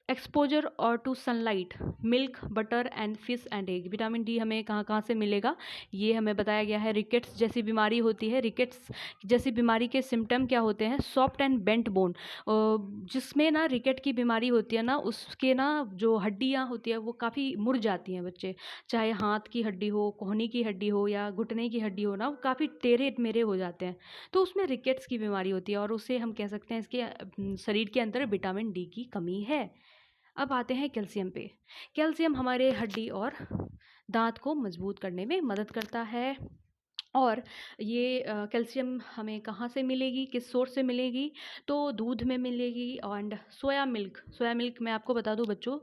एक्सपोजर और to sunlight, milk, butter and fish and egg. Vitamin D हमें कहाँ कहाँ से मिलेगा, ये हमें बताया गया है। रिकेट्स जैसी बीमारी होती है, रिकेट्स जैसी बीमारी के सिम्टम क्या होते हैं? Soft and bent bone. जिसमें ना रिकेट की बीमारी होती है ना, उसके ना जो हड्डियाँ होती है वो काफ़ी मुड़ जाती हैं बच्चे, चाहे हाथ की हड्डी हो, कोहनी की हड्डी हो या घुटने की हड्डी हो ना, वो काफ़ी टेढ़े मेढ़े हो जाते हैं। तो उसमें रिकेट्स की बीमारी होती है और उसे हम कह सकते हैं इसके शरीर के अंदर विटामिन डी की कमी है। अब आते हैं कैल्शियम पे। कैल्शियम हमारे हड्डी और दांत को मजबूत करने में मदद करता है। और ये कैल्शियम हमें कहाँ से मिलेगी, किस सोर्स से मिलेगी? तो दूध में मिलेगी and soya milk. Soya milk मैं आपको बता दूं बच्चों,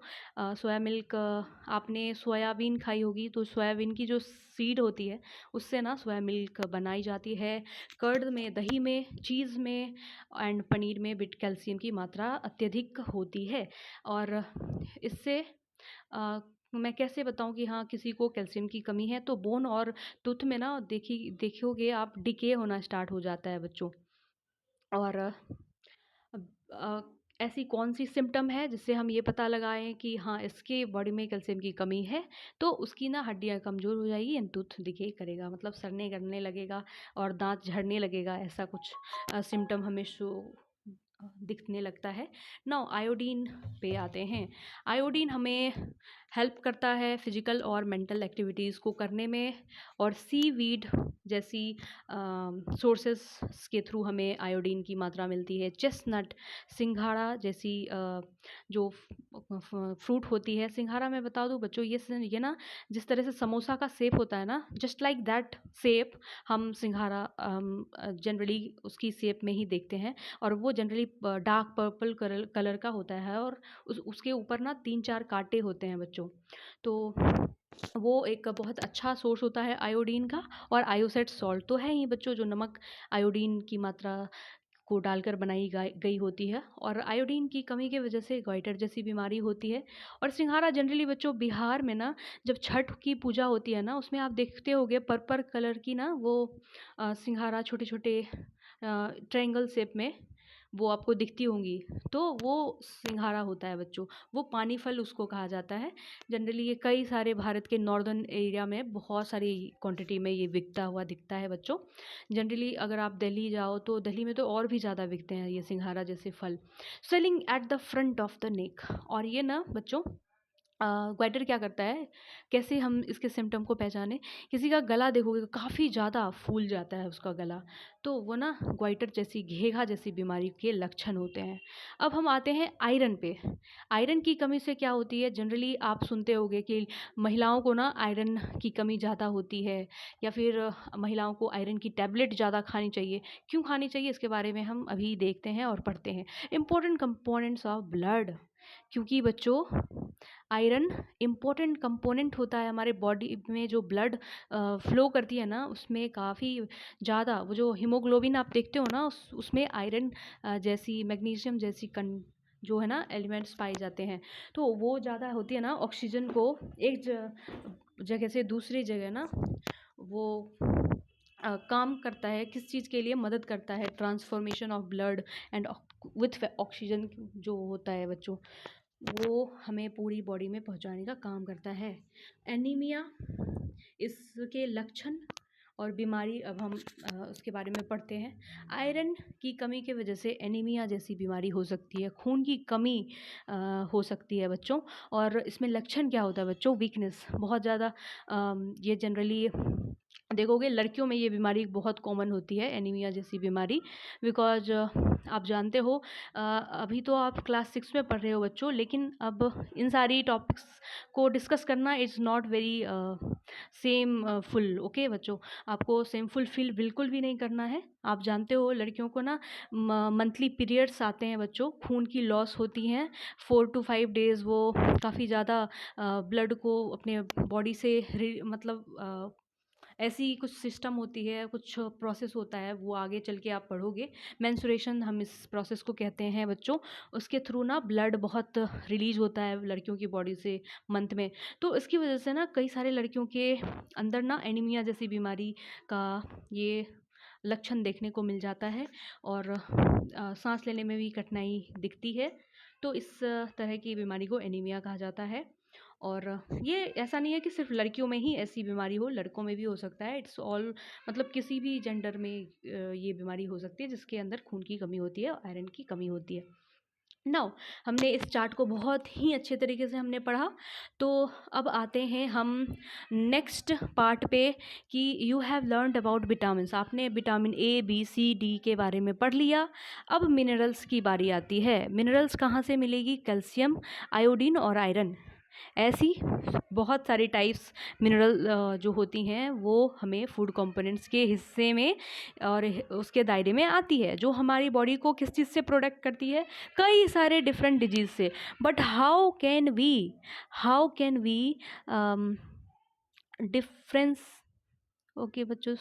सोया मिल्क आपने सोयाबीन खाई होगी, तो सोयाबीन की जो सीड होती है उससे ना सोया मिल्क बनाई जाती है। कर्ड में, दही में, चीज़ में एंड पनीर में बिट कैल्शियम की मात्रा अत्यधिक होती है। और इससे मैं कैसे बताऊं कि हाँ, किसी को कैल्शियम की कमी है? तो बोन और टूथ में ना देखोगे आप, डिके होना स्टार्ट हो जाता है बच्चों। और अब ऐसी कौन सी सिम्टम है जिससे हम ये पता लगाएं कि हाँ, इसके बॉडी में कैल्शियम की कमी है? तो उसकी ना हड्डियाँ कमज़ोर हो जाएगी एंड टूथ डिके करेगा, मतलब सड़ने गलने लगेगा और दांत झड़ने लगेगा, ऐसा कुछ सिम्टम हमें दिखने लगता है। नाउ आयोडीन पे आते हैं। आयोडीन हमें हेल्प करता है फिजिकल और मेंटल एक्टिविटीज़ को करने में। और सीवीड जैसी सोर्सेस के थ्रू हमें आयोडीन की मात्रा मिलती है। चेस्टनट, सिंघाड़ा जैसी जो फ्रूट होती है। सिंघाड़ा मैं बता दूं बच्चों, ये ना जिस तरह से समोसा का शेप होता है ना, जस्ट लाइक दैट शेप हम सिंघाड़ा जनरली उसकी शेप में ही देखते हैं। और वो जनरली डार्क पर्पल कलर का होता है और उसके ऊपर ना 3-4 कांटे होते हैं बच्चों। तो वो एक बहुत अच्छा सोर्स होता है आयोडीन का। और आयोसेट सॉल्ट तो है ही बच्चों, जो नमक आयोडीन की मात्रा को डालकर बनाई गई होती है। और आयोडीन की कमी की वजह से गॉइटर जैसी बीमारी होती है। और सिंघाड़ा जनरली बच्चों बिहार में ना, जब छठ की पूजा होती है ना, उसमें आप देखते होंगे पर्पल कलर की ना वो सिंघाड़ा छोटे छोटे ट्रायंगल शेप में वो आपको दिखती होंगी, तो वो सिंघाड़ा होता है बच्चों। वो पानी फल उसको कहा जाता है। जनरली ये कई सारे भारत के नॉर्दर्न एरिया में बहुत सारी क्वांटिटी में ये बिकता हुआ दिखता है बच्चों। जनरली अगर आप दिल्ली जाओ तो दिल्ली में तो और भी ज़्यादा बिकते हैं ये सिंघाड़ा जैसे फल। Selling at the front of the neck. और ये ना बच्चों ग्वाइटर क्या करता है, कैसे हम इसके सिम्टम को पहचानें? किसी का गला देखोगे काफ़ी ज़्यादा फूल जाता है उसका गला, तो वो ना ग्वाइटर जैसी, घेघा जैसी बीमारी के लक्षण होते हैं। अब हम आते हैं आयरन पे। आयरन की कमी से क्या होती है? जनरली आप सुनते होंगे कि महिलाओं को ना आयरन की कमी ज़्यादा होती है, या फिर महिलाओं को आयरन की टैबलेट ज़्यादा खानी चाहिए। क्यों खानी चाहिए, इसके बारे में हम अभी देखते हैं और पढ़ते हैं। Important components of blood. क्योंकि बच्चों आयरन इम्पोर्टेंट कंपोनेंट होता है हमारे बॉडी में, जो ब्लड फ्लो करती है ना, उसमें काफ़ी ज़्यादा वो जो हीमोग्लोबिन आप देखते हो ना, उसमें आयरन जैसी, मैग्नीशियम जैसी जो है ना एलिमेंट्स पाए जाते हैं। तो वो ज़्यादा होती है ना, ऑक्सीजन को एक जगह से दूसरी जगह ना वो काम करता है। किस चीज़ के लिए मदद करता है? Transformation of blood and with oxygen जो होता है बच्चों, वो हमें पूरी बॉडी में पहुंचाने का काम करता है। एनीमिया, इसके लक्षण और बीमारी अब हम उसके बारे में पढ़ते हैं। आयरन की कमी की वजह से एनीमिया जैसी बीमारी हो सकती है, खून की कमी हो सकती है बच्चों। और इसमें लक्षण क्या होता है बच्चों? वीकनेस बहुत ज़्यादा। ये जनरली देखोगे लड़कियों में ये बीमारी बहुत कॉमन होती है, एनीमिया जैसी बीमारी। बिकॉज आप जानते हो, अभी तो आप क्लास 6 में पढ़ रहे हो बच्चों, लेकिन अब इन सारी टॉपिक्स को डिस्कस करना is not very same full. Okay बच्चों, आपको सेम फुल फील बिल्कुल भी नहीं करना है। आप जानते हो लड़कियों को ना मंथली पीरियड्स आते हैं बच्चों, खून की लॉस होती हैं 4 to 5 डेज़। वो काफ़ी ज़्यादा ब्लड को अपने बॉडी से मतलब ऐसी कुछ सिस्टम होती है, कुछ प्रोसेस होता है, वो आगे चल के आप पढ़ोगे। मेंस्ट्रुएशन हम इस प्रोसेस को कहते हैं बच्चों। उसके थ्रू ना ब्लड बहुत रिलीज होता है लड़कियों की बॉडी से मंथ में। तो इसकी वजह से ना कई सारे लड़कियों के अंदर ना एनीमिया जैसी बीमारी का ये लक्षण देखने को मिल जाता है, और सांस लेने में भी कठिनाई दिखती है। तो इस तरह की बीमारी को एनीमिया कहा जाता है। और ये ऐसा नहीं है कि सिर्फ लड़कियों में ही ऐसी बीमारी हो, लड़कों में भी हो सकता है। इट्स ऑल, मतलब किसी भी जेंडर में ये बीमारी हो सकती है जिसके अंदर खून की कमी होती है, आयरन की कमी होती है। नाउ, हमने इस चार्ट को बहुत ही अच्छे तरीके से हमने पढ़ा। तो अब आते हैं हम नेक्स्ट पार्ट पे कि you have learned about vitamin. आपने vitamin A, B, C, D के बारे में पढ़ लिया। अब मिनरल्स की बारी आती है। मिनरल्स कहाँ से मिलेगी? कैल्शियम, आयोडीन और आयरन। ऐसी बहुत सारी टाइप्स मिनरल जो होती हैं वो हमें फूड कंपोनेंट्स के हिस्से में और उसके दायरे में आती है, जो हमारी बॉडी को किस चीज़ से प्रोटेक्ट करती है? कई सारे डिफरेंट डिजीज से। But how can we difference okay बच्चों,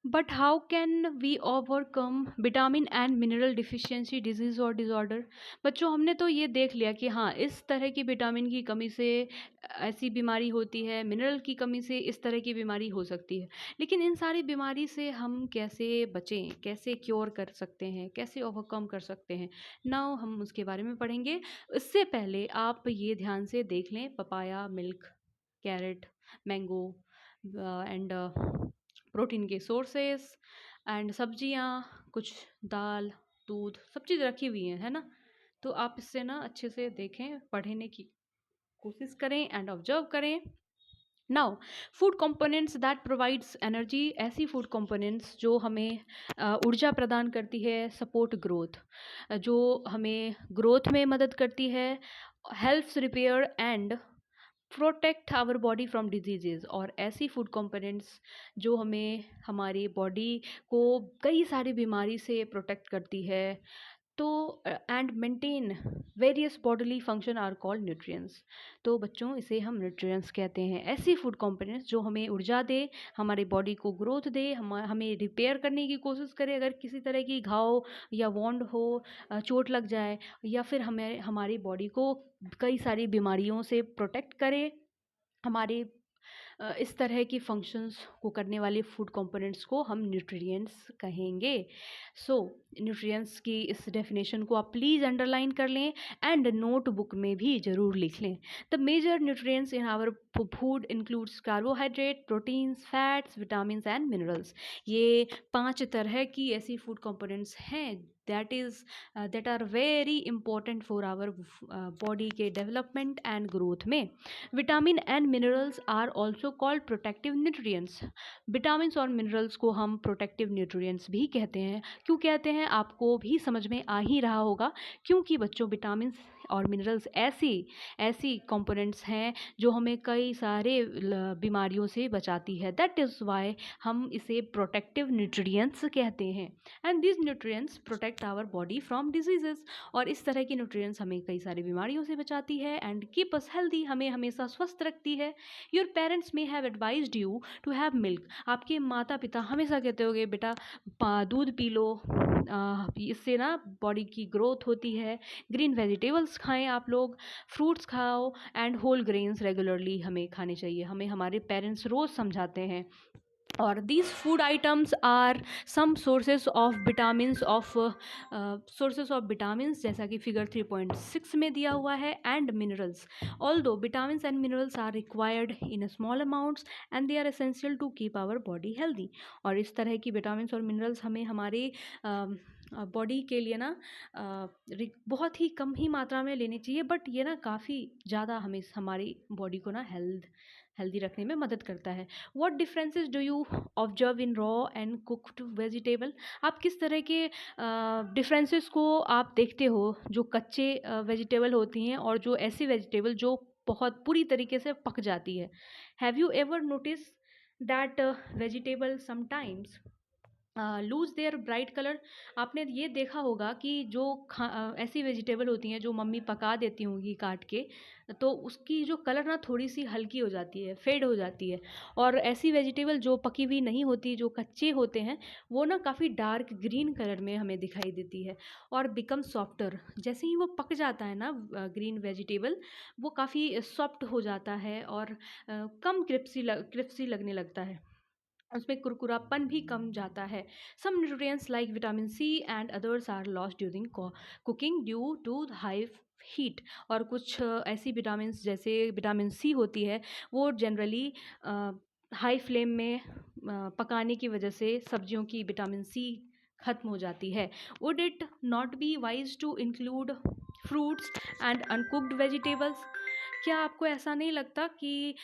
but how can we overcome vitamin and mineral deficiency disease और डिसऑर्डर? बच्चों, हमने तो ये देख लिया कि हाँ, इस तरह की विटामिन की कमी से ऐसी बीमारी होती है, मिनरल की कमी से इस तरह की बीमारी हो सकती है। लेकिन इन सारी बीमारी से हम कैसे बचें, कैसे क्योर कर सकते हैं, कैसे ओवरकम कर सकते हैं, नाउ हम उसके बारे में पढ़ेंगे। इससे पहले आप ये ध्यान से देख लें, papaya, milk, carrot, mango and protein के सोर्सेस एंड सब्जियां, कुछ दाल, दूध, सब चीज़ रखी हुई हैं, है ना? तो आप इससे ना अच्छे से देखें, पढ़ने की कोशिश करें एंड ऑब्जर्व करें। Now, food components that provides energy. ऐसी फूड कंपोनेंट्स जो हमें ऊर्जा प्रदान करती है, सपोर्ट ग्रोथ, जो हमें ग्रोथ में मदद करती है, helps repair and protect our body from diseases. और ऐसी फूड कंपोनेंट्स जो हमें हमारी बॉडी को कई सारी बीमारी से प्रोटेक्ट करती है, तो and maintain various bodily function are called nutrients. तो बच्चों, इसे हम न्यूट्रिएंट्स कहते हैं। ऐसी फूड कंपोनेंट्स जो हमें ऊर्जा दे, हमारी बॉडी को ग्रोथ दे, हमें रिपेयर करने की कोशिश करे अगर किसी तरह की घाव या वॉन्ड हो, चोट लग जाए, या फिर हमें हमारी बॉडी को कई सारी बीमारियों से प्रोटेक्ट करे। हमारे इस तरह की फंक्शंस को करने वाले फूड कंपोनेंट्स को हम न्यूट्रिएंट्स कहेंगे। सो न्यूट्रिएंट्स की इस डेफिनेशन को आप प्लीज़ अंडरलाइन कर लें एंड नोटबुक में भी ज़रूर लिख लें। The major nutrients in our food includes carbohydrate, proteins, fats, vitamins and minerals. ये 5 तरह की ऐसी फूड कंपोनेंट्स हैं that are very important for our body के डेवलपमेंट एंड ग्रोथ में। Vitamin and minerals are also called protective nutrients. Vitamins और minerals को हम प्रोटेक्टिव न्यूट्रिएंट्स भी कहते हैं। क्यों कहते हैं, आपको भी समझ में आ ही रहा होगा, क्योंकि बच्चों विटामिन्स और मिनरल्स ऐसी कंपोनेंट्स हैं जो हमें कई सारे बीमारियों से बचाती है। दैट इज़ वाई हम इसे प्रोटेक्टिव न्यूट्रिएंट्स कहते हैं। And this nutrients protect our body from diseases. और इस तरह की न्यूट्रिएंट्स हमें कई सारी बीमारियों से बचाती है एंड कीप अस हेल्दी, हमें हमेशा स्वस्थ रखती है। Your parents may have advised you to have milk. आपके माता पिता हमेशा कहते होंगे, बेटा दूध पी लो, इससे ना बॉडी की ग्रोथ होती है। ग्रीन वेजिटेबल्स खाएं आप लोग, फ्रूट्स खाओ एंड होल ग्रेन्स रेगुलरली हमें खाने चाहिए, हमें हमारे पेरेंट्स रोज़ समझाते हैं। और these food items are some sources of vitamins जैसा कि फिगर 3.6 में दिया हुआ है, and minerals. Although vitamins and minerals are required in small amounts and they are essential to keep our body healthy. और इस तरह की vitamins और minerals हमें हमारे बॉडी के लिए ना बहुत ही कम ही मात्रा में लेनी चाहिए, बट ये ना काफ़ी ज़्यादा हमें हमारी बॉडी को ना हेल्दी रखने में मदद करता है। What differences do you observe in raw and cooked vegetable? आप किस तरह के डिफरेंसेस को आप देखते हो जो कच्चे वेजिटेबल होती हैं और जो ऐसी वेजिटेबल जो बहुत पूरी तरीके से पक जाती है? Have you ever notice that vegetable sometimes lose their bright colour? आपने ये देखा होगा कि जो ऐसी वेजिटेबल होती हैं जो मम्मी पका देती होंगी काट के, तो उसकी जो कलर ना थोड़ी सी हल्की हो जाती है, फेड हो जाती है। और ऐसी वेजिटेबल जो पकी हुई नहीं होती, जो कच्चे होते हैं, वो ना काफ़ी डार्क ग्रीन कलर में हमें दिखाई देती है और बिकम सॉफ्टर। जैसे ही वो पक जाता है ना ग्रीन वेजिटेबल, वो काफ़ी सॉफ्ट हो जाता है और कम क्रिप्सी लगने लगता है, उसमें कुरकुरापन भी कम जाता है। Some nutrients like vitamin C and others are lost during cooking due to high heat. और कुछ ऐसी विटामिन जैसे विटामिन सी होती है, वो जनरली हाई फ्लेम में पकाने की वजह से सब्जियों की विटामिन सी खत्म हो जाती है। Would it not be wise to include fruits and uncooked vegetables? क्या आपको ऐसा नहीं लगता कि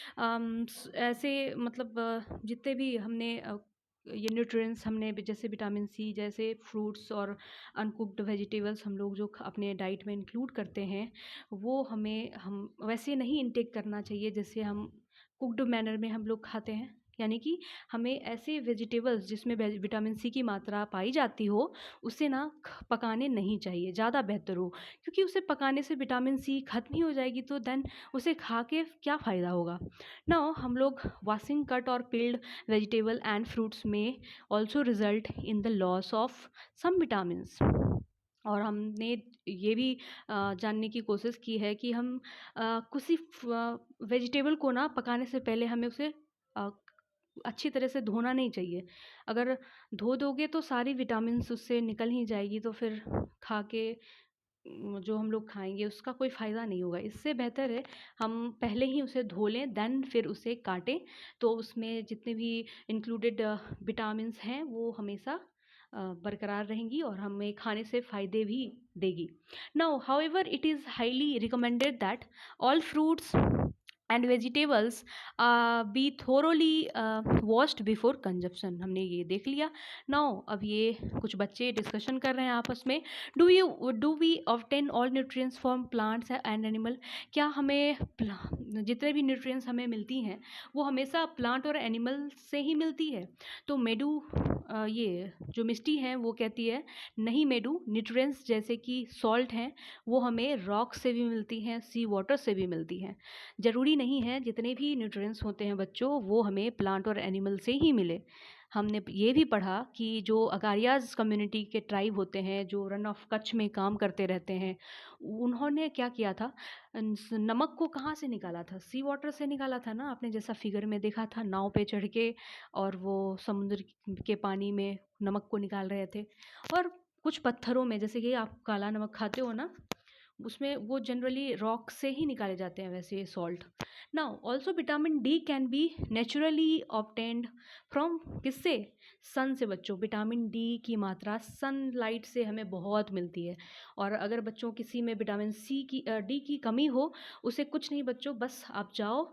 ऐसे मतलब जितने भी हमने ये न्यूट्रिएंट्स हमने जैसे विटामिन सी जैसे फ्रूट्स और अनकुक्ड वेजिटेबल्स हम लोग जो अपने डाइट में इंक्लूड करते हैं, वो हम वैसे नहीं इनटेक करना चाहिए जैसे हम कुक्ड मैनर में हम लोग खाते हैं? यानी कि हमें ऐसे वेजिटेबल्स जिसमें विटामिन सी की मात्रा पाई जाती हो, उसे ना पकाने नहीं चाहिए, ज़्यादा बेहतर हो। क्योंकि उसे पकाने से विटामिन सी खत्म ही हो जाएगी, तो देन उसे खा के क्या फ़ायदा होगा? नाउ हम लोग वॉशिंग कट और पील्ड वेजिटेबल एंड फ्रूट्स में also result in the loss of some vitamins. और हमने ये भी जानने की कोशिश की है कि हम किसी वेजिटेबल को ना पकाने से पहले हमें उसे अ, अच्छी तरह से धोना नहीं चाहिए। अगर धो दोगे तो सारी विटामिन्स उससे निकल ही जाएगी, तो फिर खा के जो हम लोग खाएँगे उसका कोई फ़ायदा नहीं होगा। इससे बेहतर है हम पहले ही उसे धो लें, देन फिर उसे काटें, तो उसमें जितने भी इंक्लूडेड विटामिन्स हैं वो हमेशा बरकरार रहेंगी और हमें खाने से फ़ायदे भी देगी। Now however it is highly recommended that all fruits and vegetables be thoroughly washed before consumption. हमने ये देख लिया। नाउ अब ये कुछ बच्चे डिस्कशन कर रहे हैं आपस में। Do we obtain all nutrients from plants and animal? क्या हमें जितने भी न्यूट्रिएंट्स हमें मिलती हैं वो हमेशा प्लांट और एनिमल से ही मिलती है? तो मेडू ये जो मिस्टी हैं वो कहती है नहीं मेडू, न्यूट्रिएंट्स जैसे कि सॉल्ट हैं वो हमें रॉक से भी मिलती हैं, सी वाटर से भी मिलती हैं। ज़रूरी नहीं है जितने भी न्यूट्रिएंट्स होते हैं बच्चों वो हमें प्लांट और एनिमल से ही मिले। हमने ये भी पढ़ा कि जो अगारियाज कम्युनिटी के ट्राइब होते हैं जो रन ऑफ कच्छ में काम करते रहते हैं, उन्होंने क्या किया था, नमक को कहाँ से निकाला था? सी वाटर से निकाला था ना, आपने जैसा फिगर में देखा था, नाव पे चढ़ के और वो समुद्र के पानी में नमक को निकाल रहे थे। और कुछ पत्थरों में, जैसे कि आप काला नमक खाते हो ना, उसमें वो जनरली रॉक से ही निकाले जाते हैं वैसे salt. Now also vitamin D can be naturally obtained from किससे? सन से बच्चों। विटामिन डी की मात्रा सनलाइट से हमें बहुत मिलती है। और अगर बच्चों किसी में विटामिन डी की कमी हो, उसे कुछ नहीं बच्चों, बस आप जाओ,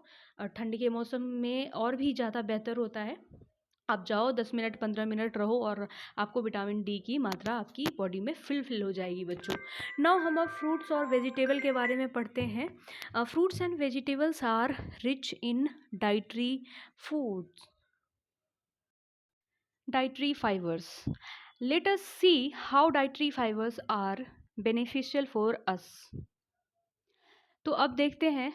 ठंड के मौसम में और भी ज़्यादा बेहतर होता है, आप जाओ 10 मिनट 15 मिनट रहो और आपको विटामिन डी की मात्रा आपकी बॉडी में फिल हो जाएगी बच्चों। नाउ हम अब फ्रूट्स और वेजिटेबल के बारे में पढ़ते हैं। Fruits and vegetables are rich in dietary foods dietary fibers. Let us see how dietary fibers are beneficial for us. तो अब देखते हैं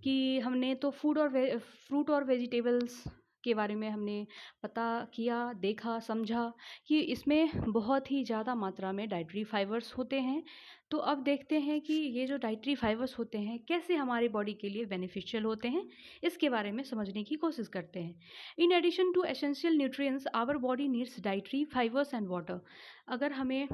कि हमने तो फ्रूट और वेजिटेबल्स के बारे में हमने पता किया, देखा, समझा कि इसमें बहुत ही ज़्यादा मात्रा में डाइटरी फाइबर्स होते हैं। तो अब देखते हैं कि ये जो डाइटरी फाइबर्स होते हैं कैसे हमारी बॉडी के लिए बेनिफिशियल होते हैं, इसके बारे में समझने की कोशिश करते हैं। In addition to essential nutrients our body needs dietary fibres and water. अगर हमें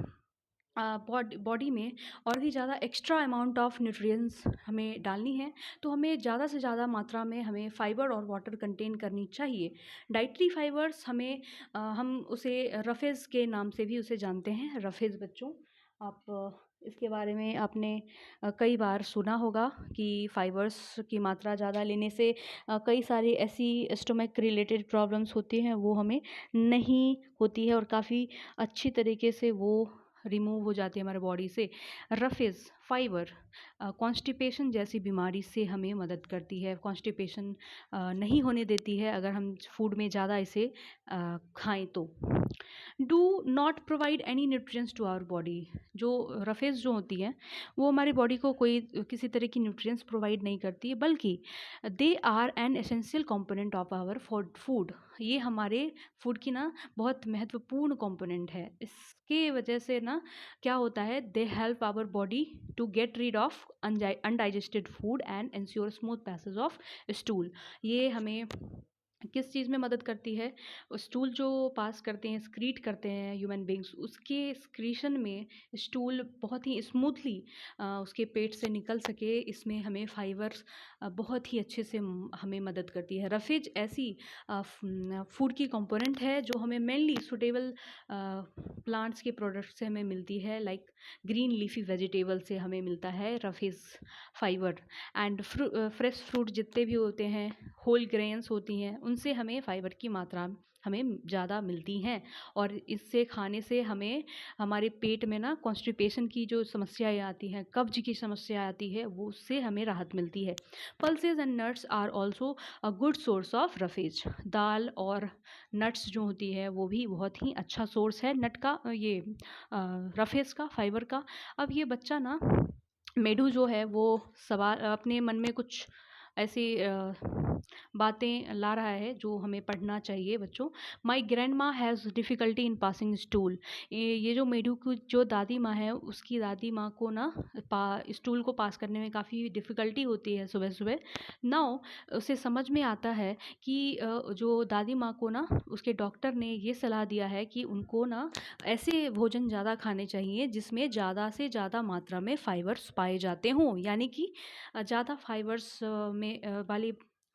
बॉडी में और भी ज़्यादा एक्स्ट्रा अमाउंट ऑफ न्यूट्रिएंट्स हमें डालनी है, तो हमें ज़्यादा से ज़्यादा मात्रा में हमें फ़ाइबर और वाटर कंटेन करनी चाहिए। डाइटरी फ़ाइबर्स हम उसे रफेज़ के नाम से भी उसे जानते हैं, रफेज़ बच्चों। आप इसके बारे में आपने कई बार सुना होगा कि फ़ाइबर्स की मात्रा ज़्यादा लेने से कई सारी ऐसी स्टमक रिलेटेड प्रॉब्लम्स होती हैं, वो हमें नहीं होती है और काफ़ी अच्छी तरीके से वो रिमूव हो जाती है हमारे बॉडी से। रफेज फाइबर कॉन्स्टिपेशन जैसी बीमारी से हमें मदद करती है, कॉन्स्टिपेशन नहीं होने देती है अगर हम फूड में ज़्यादा इसे खाएं तो। Do not provide any nutrients to our body. जो रफेज जो होती है वो हमारी बॉडी को कोई किसी तरह की न्यूट्रिएंट्स प्रोवाइड नहीं करती है, बल्कि they are an essential component of our food. ये हमारे फूड की ना बहुत महत्वपूर्ण कंपोनेंट है। इसके वजह से ना क्या होता है, they help our body to get rid of undigested food and ensure smooth passage of stool. ये हमें किस चीज़ में मदद करती है, स्टूल जो पास करते हैं, स्क्रीट करते हैं ह्यूमन बींग्स, उसके स्क्रीशन में स्टूल बहुत ही स्मूथली उसके पेट से निकल सके, इसमें हमें फाइबर्स बहुत ही अच्छे से हमें मदद करती है। रफेज ऐसी फूड की कंपोनेंट है जो हमें मेनली सूटेबल प्लांट्स के प्रोडक्ट से हमें मिलती है, लाइक ग्रीन लीफी वेजिटेबल से हमें मिलता है roughage fibre. And fresh fruit जितने भी होते हैं, होल ग्रेन्स होती हैं, उनसे हमें फ़ाइबर की मात्रा हमें ज़्यादा मिलती हैं और इससे खाने से हमें हमारे पेट में ना कॉन्स्टिपेशन की जो समस्याएं आती हैं, कब्ज की समस्या आती है, वो उससे हमें राहत मिलती है। Pulses and nuts are also a good source of roughage. दाल और नट्स जो होती है वो भी बहुत ही अच्छा सोर्स है नट का, ये रफेज का, फाइबर का। अब ये बच्चा ना मेढू जो है वो सवाल अपने मन में कुछ ऐसी बातें ला रहा है जो हमें पढ़ना चाहिए बच्चों। माई ग्रैंड माँ has difficulty in passing stool. ये जो मेढू की जो दादी माँ है, उसकी दादी माँ को ना स्टूल को पास करने में काफ़ी डिफ़िकल्टी होती है सुबह सुबह। नाउ उसे समझ में आता है कि जो दादी माँ को ना उसके डॉक्टर ने ये सलाह दिया है कि उनको ना ऐसे भोजन ज़्यादा खाने चाहिए जिसमें ज़्यादा से ज़्यादा मात्रा में फाइबर्स पाए जाते हों, यानी कि ज़्यादा फाइबर्स वाली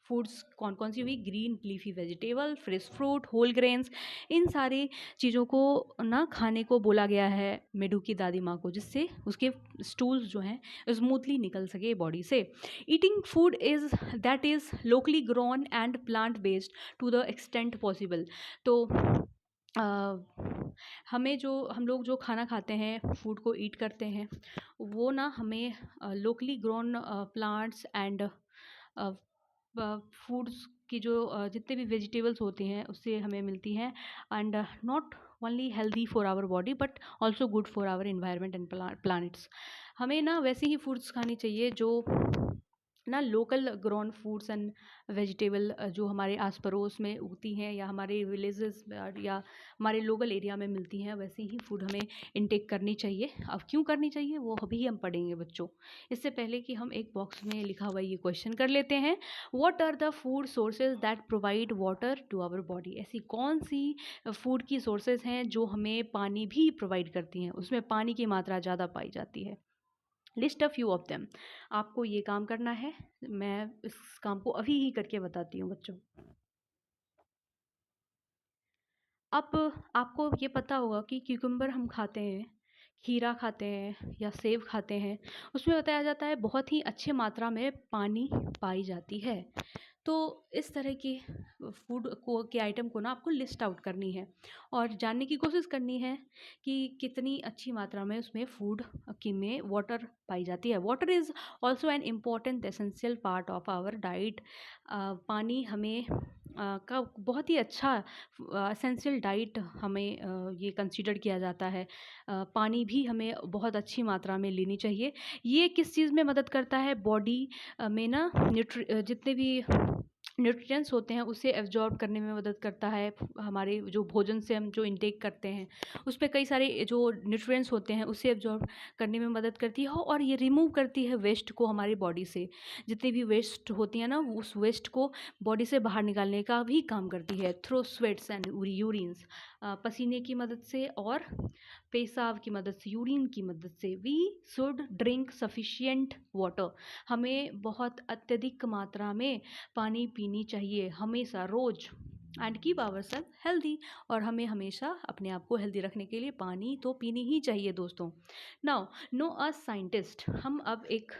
फूड्स कौन कौन सी हुई, green leafy vegetable, fresh fruit, whole grains, इन सारी चीज़ों को ना खाने को बोला गया है मेढू की दादी माँ को, जिससे उसके स्टूल्स जो हैं स्मूथली निकल सके बॉडी से। Eating food is that is locally grown and plant based to the extent possible. तो हमें जो हम लोग जो खाना खाते हैं, फूड को ईट करते हैं, वो ना हमें locally grown plants and foods की जो जितने भी वेजिटेबल्स होती हैं उससे हमें मिलती हैं, and not only healthy for our body but also good for our environment and plants. हमें ना वैसे ही फूड्स खानी चाहिए जो ना local grown foods and vegetable जो हमारे आस पड़ोस में उगती हैं या हमारे विलेजेस या हमारे लोकल एरिया में मिलती हैं, वैसे ही फूड हमें इनटेक करनी चाहिए। अब क्यों करनी चाहिए वो अभी हम पढ़ेंगे बच्चों। इससे पहले कि हम एक बॉक्स में लिखा हुआ ये क्वेश्चन कर लेते हैं, what are the food sources that provide water to our body. ऐसी कौन सी फूड की सोर्सेज हैं जो हमें पानी भी प्रोवाइड करती हैं, उसमें पानी की मात्रा ज़्यादा पाई जाती है। List a few of them. आपको ये काम करना है, मैं इस काम को अभी ही करके बताती हूँ बच्चों। अब आपको ये पता होगा कि क्यूकम्बर हम खाते हैं, खीरा खाते हैं या सेब खाते हैं, उसमें बताया जाता है बहुत ही अच्छी मात्रा में पानी पाई जाती है। तो इस तरह की फूड को के आइटम को ना आपको लिस्ट आउट करनी है और जानने की कोशिश करनी है कि कितनी अच्छी मात्रा में उसमें फूड की में वाटर पाई जाती है। Water is also an important essential part of our diet. पानी हमें का बहुत ही अच्छा एसेंशियल डाइट हमें ये कंसीडर किया जाता है। पानी भी हमें बहुत अच्छी मात्रा में लेनी चाहिए। ये किस चीज़ में मदद करता है, बॉडी में ना जितने भी न्यूट्रिएंट्स होते हैं उसे एब्जॉर्ब करने में मदद करता है। हमारे जो भोजन से हम जो इंटेक करते हैं उस पे कई सारे जो न्यूट्रिएंट्स होते हैं उसे एब्जॉर्ब करने में मदद करती है और ये रिमूव करती है वेस्ट को हमारी बॉडी से। जितनी भी वेस्ट होती है ना, उस वेस्ट को बॉडी से बाहर निकालने का भी काम करती है थ्रू स्वेट्स एंड यूरिन्स। पसीने की मदद से और पेशाब की मदद से, यूरिन की मदद से। We should drink sufficient water, हमें बहुत अत्यधिक मात्रा में पानी पीनी चाहिए हमेशा, रोज़। एंड कीप आवरसेल्फ हेल्दी, और हमें हमेशा अपने आप को हेल्दी रखने के लिए पानी तो पीनी ही चाहिए दोस्तों। नाउ नो अ साइंटिस्ट, हम अब एक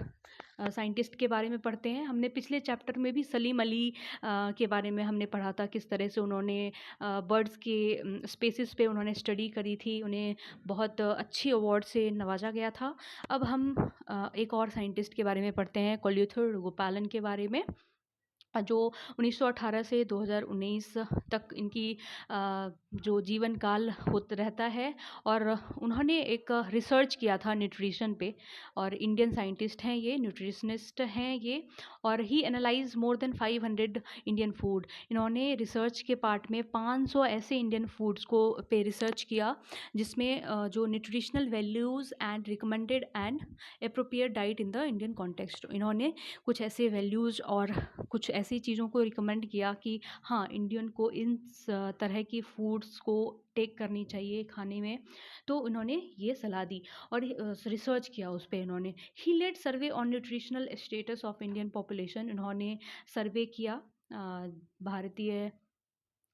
साइंटिस्ट के बारे में पढ़ते हैं। हमने पिछले चैप्टर में भी सलीम अली के बारे में हमने पढ़ा था, किस तरह से उन्होंने बर्ड्स के स्पेसिस पे उन्होंने स्टडी करी थी, उन्हें बहुत अच्छी अवार्ड से नवाजा गया था। अब हम एक और साइंटिस्ट के बारे में पढ़ते हैं, कोल्यूथर गोपालन के बारे में, जो 1918 से 2019 तक इनकी जो जीवन काल होता रहता है। और उन्होंने एक रिसर्च किया था न्यूट्रिशन पे, और इंडियन साइंटिस्ट हैं ये, न्यूट्रिशनिस्ट हैं ये। और he analyse more than 500 Indian food. इन्होंने रिसर्च के पार्ट में 500 ऐसे इंडियन फूड्स को पे रिसर्च किया, जिसमें जो nutritional values and recommended and appropriate diet in the Indian context. इन्होंने कुछ ऐसे वैल्यूज़ और कुछ ऐसी चीज़ों को रिकमेंड किया कि हाँ, इंडियन को इन तरह की फूड्स को टेक करनी चाहिए खाने में। तो उन्होंने ये सलाह दी और रिसर्च किया उस पे इन्होंने। He led survey on nutritional status of Indian population. इन्होंने सर्वे किया भारतीय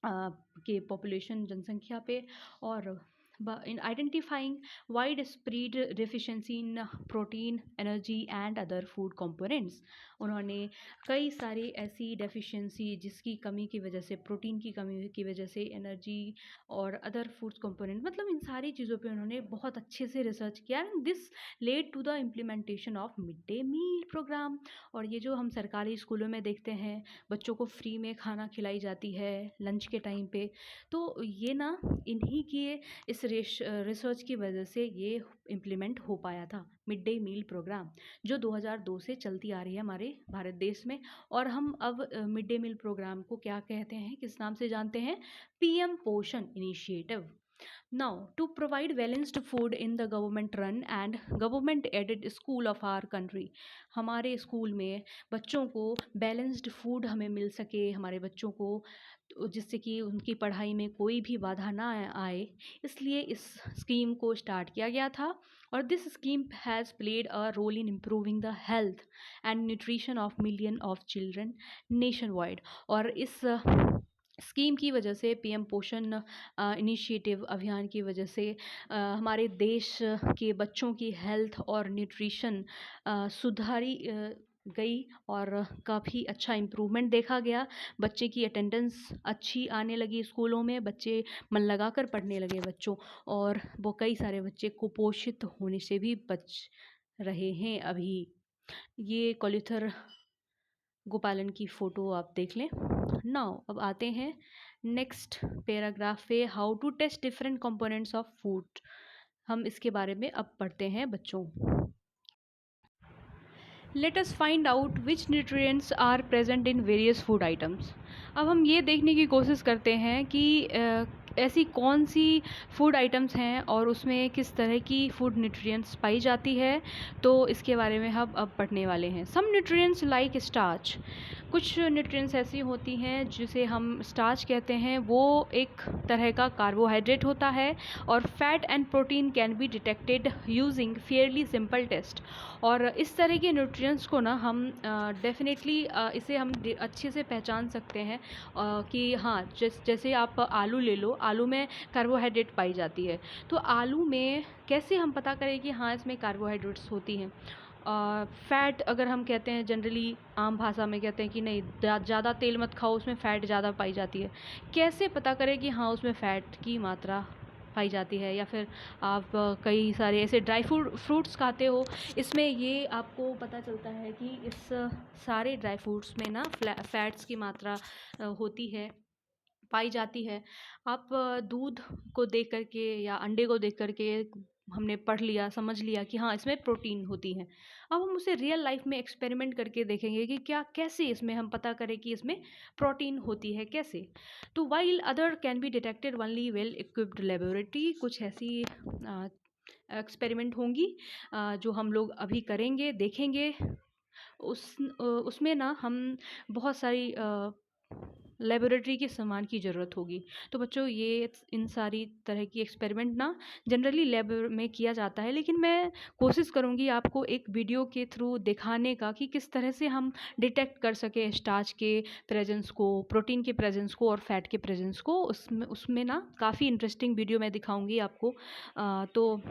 के पॉपुलेशन, जनसंख्या पे, और in identifying wide spread deficiency in protein, energy and other food components. उन्होंने कई सारी ऐसी डेफिशिएंसी जिसकी कमी की वजह से, प्रोटीन की कमी की वजह से, एनर्जी और अदर फूड कंपोनेंट, मतलब इन सारी चीज़ों पे उन्होंने बहुत अच्छे से रिसर्च किया। And this led to the implementation of mid day meal program. और ये जो हम सरकारी स्कूलों में देखते हैं, बच्चों को फ्री में खाना खिलाई जाती है लंच के टाइम पे, तो ये ना इन्हीं की इस रिसर्च की वजह से ये इम्प्लीमेंट हो पाया था, मिड डे मील प्रोग्राम, जो 2002 से चलती आ रही है हमारे भारत देश में। और हम अब मिड डे मील प्रोग्राम को क्या कहते हैं, किस नाम से जानते हैं? पीएम पोषण initiative. Now, to provide balanced food in the government run and government aided school of our country, हमारे स्कूल में बच्चों को बैलेंस्ड फूड हमें मिल सके, हमारे बच्चों को, जिससे कि उनकी पढ़ाई में कोई भी बाधा ना आए, इसलिए इस स्कीम को स्टार्ट किया गया था। और this scheme has played a role in improving the health and nutrition of million of children nationwide. और इस स्कीम की वजह से, पीएम पोषण इनिशिएटिव अभियान की वजह से, हमारे देश के बच्चों की हेल्थ और न्यूट्रिशन सुधारी गई, और काफ़ी अच्छा इम्प्रूवमेंट देखा गया। बच्चे की अटेंडेंस अच्छी आने लगी स्कूलों में, बच्चे मन लगाकर पढ़ने लगे बच्चों, और वो कई सारे बच्चे कुपोषित होने से भी बच रहे हैं अभी। ये कोल्यूथर गोपालन की फ़ोटो आप देख लें। नाउ अब आते हैं नेक्स्ट पैराग्राफ पे, how to test different components of food. हम इसके बारे में अब पढ़ते हैं बच्चों। Let us find out which nutrients are present in various food items. अब हम ये देखने की कोशिश करते हैं कि ऐसी कौन सी फूड आइटम्स हैं और उसमें किस तरह की फूड न्यूट्रिएंट्स पाई जाती है। तो इसके बारे में हम अब पढ़ने वाले हैं। सम न्यूट्रिएंट्स लाइक स्टार्च, कुछ न्यूट्रिएंट्स ऐसी होती हैं जिसे हम स्टार्च कहते हैं, वो एक तरह का कार्बोहाइड्रेट होता है। और fat and protein can be detected using fairly simple test. और इस तरह के न्यूट्रिएंट्स को ना हम डेफिनेटली इसे हम अच्छे से पहचान सकते हैं कि हाँ, जैसे आप आलू ले लो, आलू में कार्बोहाइड्रेट पाई जाती है। तो आलू में कैसे हम पता करें कि हाँ, इसमें कार्बोहाइड्रेट्स होती हैं। फ़ैट अगर हम कहते हैं, जनरली आम भाषा में कहते हैं कि नहीं, ज़्यादा तेल मत खाओ, उसमें फ़ैट ज़्यादा पाई जाती है। कैसे पता करें कि हाँ, उसमें फ़ैट की मात्रा पाई जाती है। या फिर आप कई सारे ऐसे ड्राई फ्रूट्स खाते हो, इसमें ये आपको पता चलता है कि इस सारे ड्राई फ्रूट्स में ना फ़ैट्स की मात्रा होती है, पाई जाती है। आप दूध को देख कर के या अंडे को देख कर के हमने पढ़ लिया, समझ लिया कि हाँ, इसमें प्रोटीन होती है। अब हम उसे रियल लाइफ में एक्सपेरिमेंट करके देखेंगे कि क्या, कैसे इसमें हम पता करें कि इसमें प्रोटीन होती है, कैसे। तो while other can be detected only well equipped laboratory, कुछ ऐसी एक्सपेरिमेंट होंगी जो हम लोग अभी करेंगे, देखेंगे। उसमें ना हम बहुत सारी लेबोरेटरी के सामान की ज़रूरत होगी। तो बच्चों ये इन सारी तरह की एक्सपेरिमेंट ना जनरली लैब में किया जाता है, लेकिन मैं कोशिश करूँगी आपको एक वीडियो के थ्रू दिखाने का कि किस तरह से हम डिटेक्ट कर सकें स्टार्च के प्रेजेंस को, प्रोटीन के प्रेजेंस को और फैट के प्रेजेंस को। उसमें उसमें ना काफ़ी इंटरेस्टिंग वीडियो मैं दिखाऊँगी आपको। तो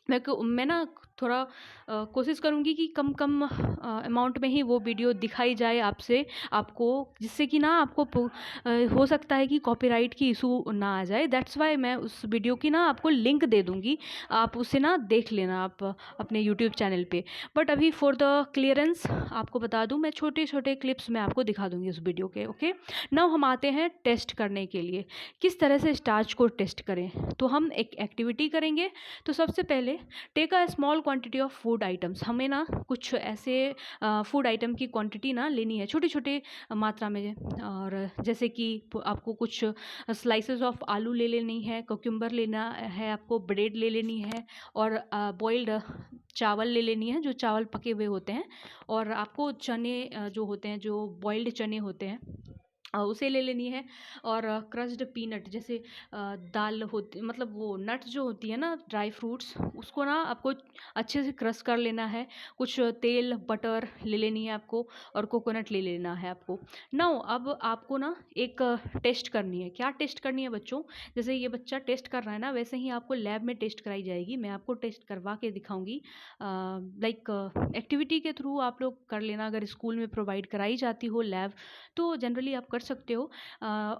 मैं ना थोड़ा कोशिश करूँगी कि कम अमाउंट में ही वो वीडियो दिखाई जाए आपको, जिससे कि ना आपको हो सकता है कि कॉपीराइट की इशू ना आ जाए। दैट्स वाई मैं उस वीडियो की ना आपको लिंक दे दूँगी, आप उसे ना देख लेना आप अपने यूट्यूब चैनल पे। बट अभी फॉर द क्लियरेंस आपको बता दूँ, मैं छोटे-छोटे क्लिप्स मैं आपको दिखा दूँगी उस वीडियो के, ओके? नाउ हम आते हैं टेस्ट करने के लिए, किस तरह से स्टार्च को टेस्ट करें। तो हम एक एक्टिविटी करेंगे। तो सबसे पहले take a small quantity of food items, हमें ना कुछ ऐसे फूड आइटम की क्वांटिटी ना लेनी है छोटे छोटे मात्रा में। और जैसे कि आपको कुछ स्लाइसेस ऑफ आलू ले लेनी है, कुकुम्बर लेना है, आपको ब्रेड ले लेनी है, और बॉइल्ड चावल ले लेनी है, जो चावल पके हुए होते हैं, और आपको चने जो होते हैं, जो बॉइल्ड चने होते हैं, उसे ले लेनी है। और क्रश्ड पीनट, जैसे दाल होती, मतलब वो नट्स जो होती है ना, ड्राई फ्रूट्स, उसको ना आपको अच्छे से क्रश कर लेना है। कुछ तेल बटर ले लेनी है आपको, और कोकोनट ले लेना है आपको। नाउ अब आपको ना एक टेस्ट करनी है। क्या टेस्ट करनी है बच्चों? जैसे ये बच्चा टेस्ट कर रहा है ना, वैसे ही आपको लैब में टेस्ट कराई जाएगी। मैं आपको टेस्ट करवा के दिखाऊंगी। लाइक एक्टिविटी के थ्रू आप लोग कर लेना, अगर स्कूल में प्रोवाइड कराई जाती हो लैब, तो जनरली आप कर सकते हो।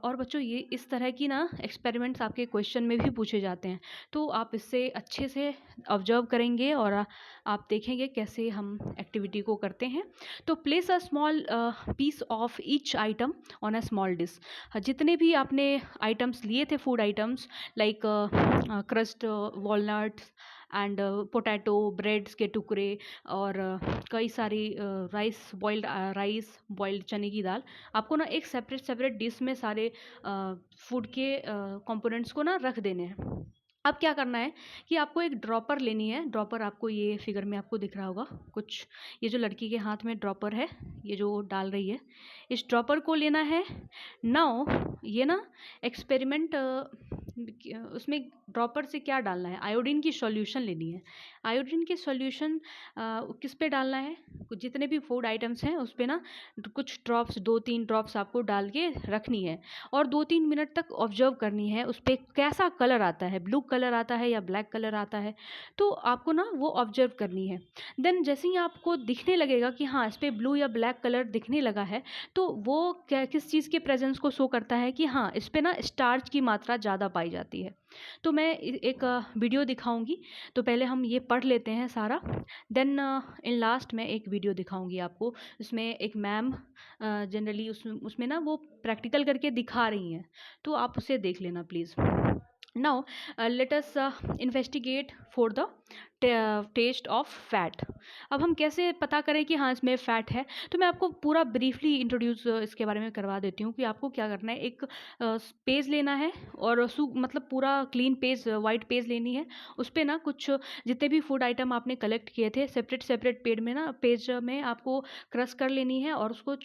और बच्चों ये इस तरह की ना एक्सपेरिमेंट्स आपके क्वेश्चन में भी पूछे जाते हैं, तो आप इससे अच्छे से ऑब्जर्व करेंगे और आप देखेंगे कैसे हम एक्टिविटी को करते हैं। तो place a small piece of each item on a small dish. जितने भी आपने आइटम्स लिए थे, food items, like crust, walnuts and potato, breads के टुकड़े, और कई सारी राइस, बॉइल्ड चने की दाल, आपको ना एक सेपरेट सेपरेट डिश में सारे फूड के कंपोनेंट्स को ना रख देने हैं। अब क्या करना है कि आपको एक ड्रॉपर लेनी है। ड्रॉपर आपको ये फिगर में आपको दिख रहा होगा कुछ, ये जो लड़की के हाथ में ड्रॉपर है, ये जो डाल रही है, इस ड्रॉपर को लेना है। नाउ ये ना एक्सपेरिमेंट, उसमें ड्रॉपर से क्या डालना है, आयोडीन की सॉल्यूशन लेनी है। आयोडीन की सॉल्यूशन किस पे डालना है? जितने भी फूड आइटम्स हैं उस पे ना कुछ ड्रॉप्स, 2-3 ड्रॉप्स आपको डाल के रखनी है, और 2-3 मिनट तक ऑब्जर्व करनी है उस पे कैसा कलर आता है, ब्लू कलर आता है या ब्लैक कलर आता है, तो आपको ना वो ऑब्जर्व करनी है। देन जैसे ही आपको दिखने लगेगा कि हाँ इस पे ब्लू या ब्लैक कलर दिखने लगा है, तो वो क्या, किस चीज़ के प्रेजेंस को शो करता है कि हाँ इस पे ना स्टार्च की मात्रा ज़्यादा पाई जाती है। तो मैं एक वीडियो दिखाऊंगी। तो पहले हम ये पढ़ लेते हैं सारा, देन इन लास्ट में एक वीडियो दिखाऊंगी आपको। उसमें एक मैम जनरली उसमें ना वो प्रैक्टिकल करके दिखा रही हैं, तो आप उसे देख लेना please. Now let us investigate for the test of fat. अब हम कैसे पता करें कि हाँ इसमें फ़ैट है? तो मैं आपको पूरा ब्रीफली इंट्रोड्यूस इसके बारे में करवा देती हूँ कि आपको क्या करना है। एक पेज लेना है, और मतलब पूरा क्लीन पेज, वाइट पेज लेनी है। उस पे ना कुछ जितने भी फूड आइटम आपने कलेक्ट किए थे, सेपरेट सेपरेट पेज में आपको क्रश कर लेनी है, और उसको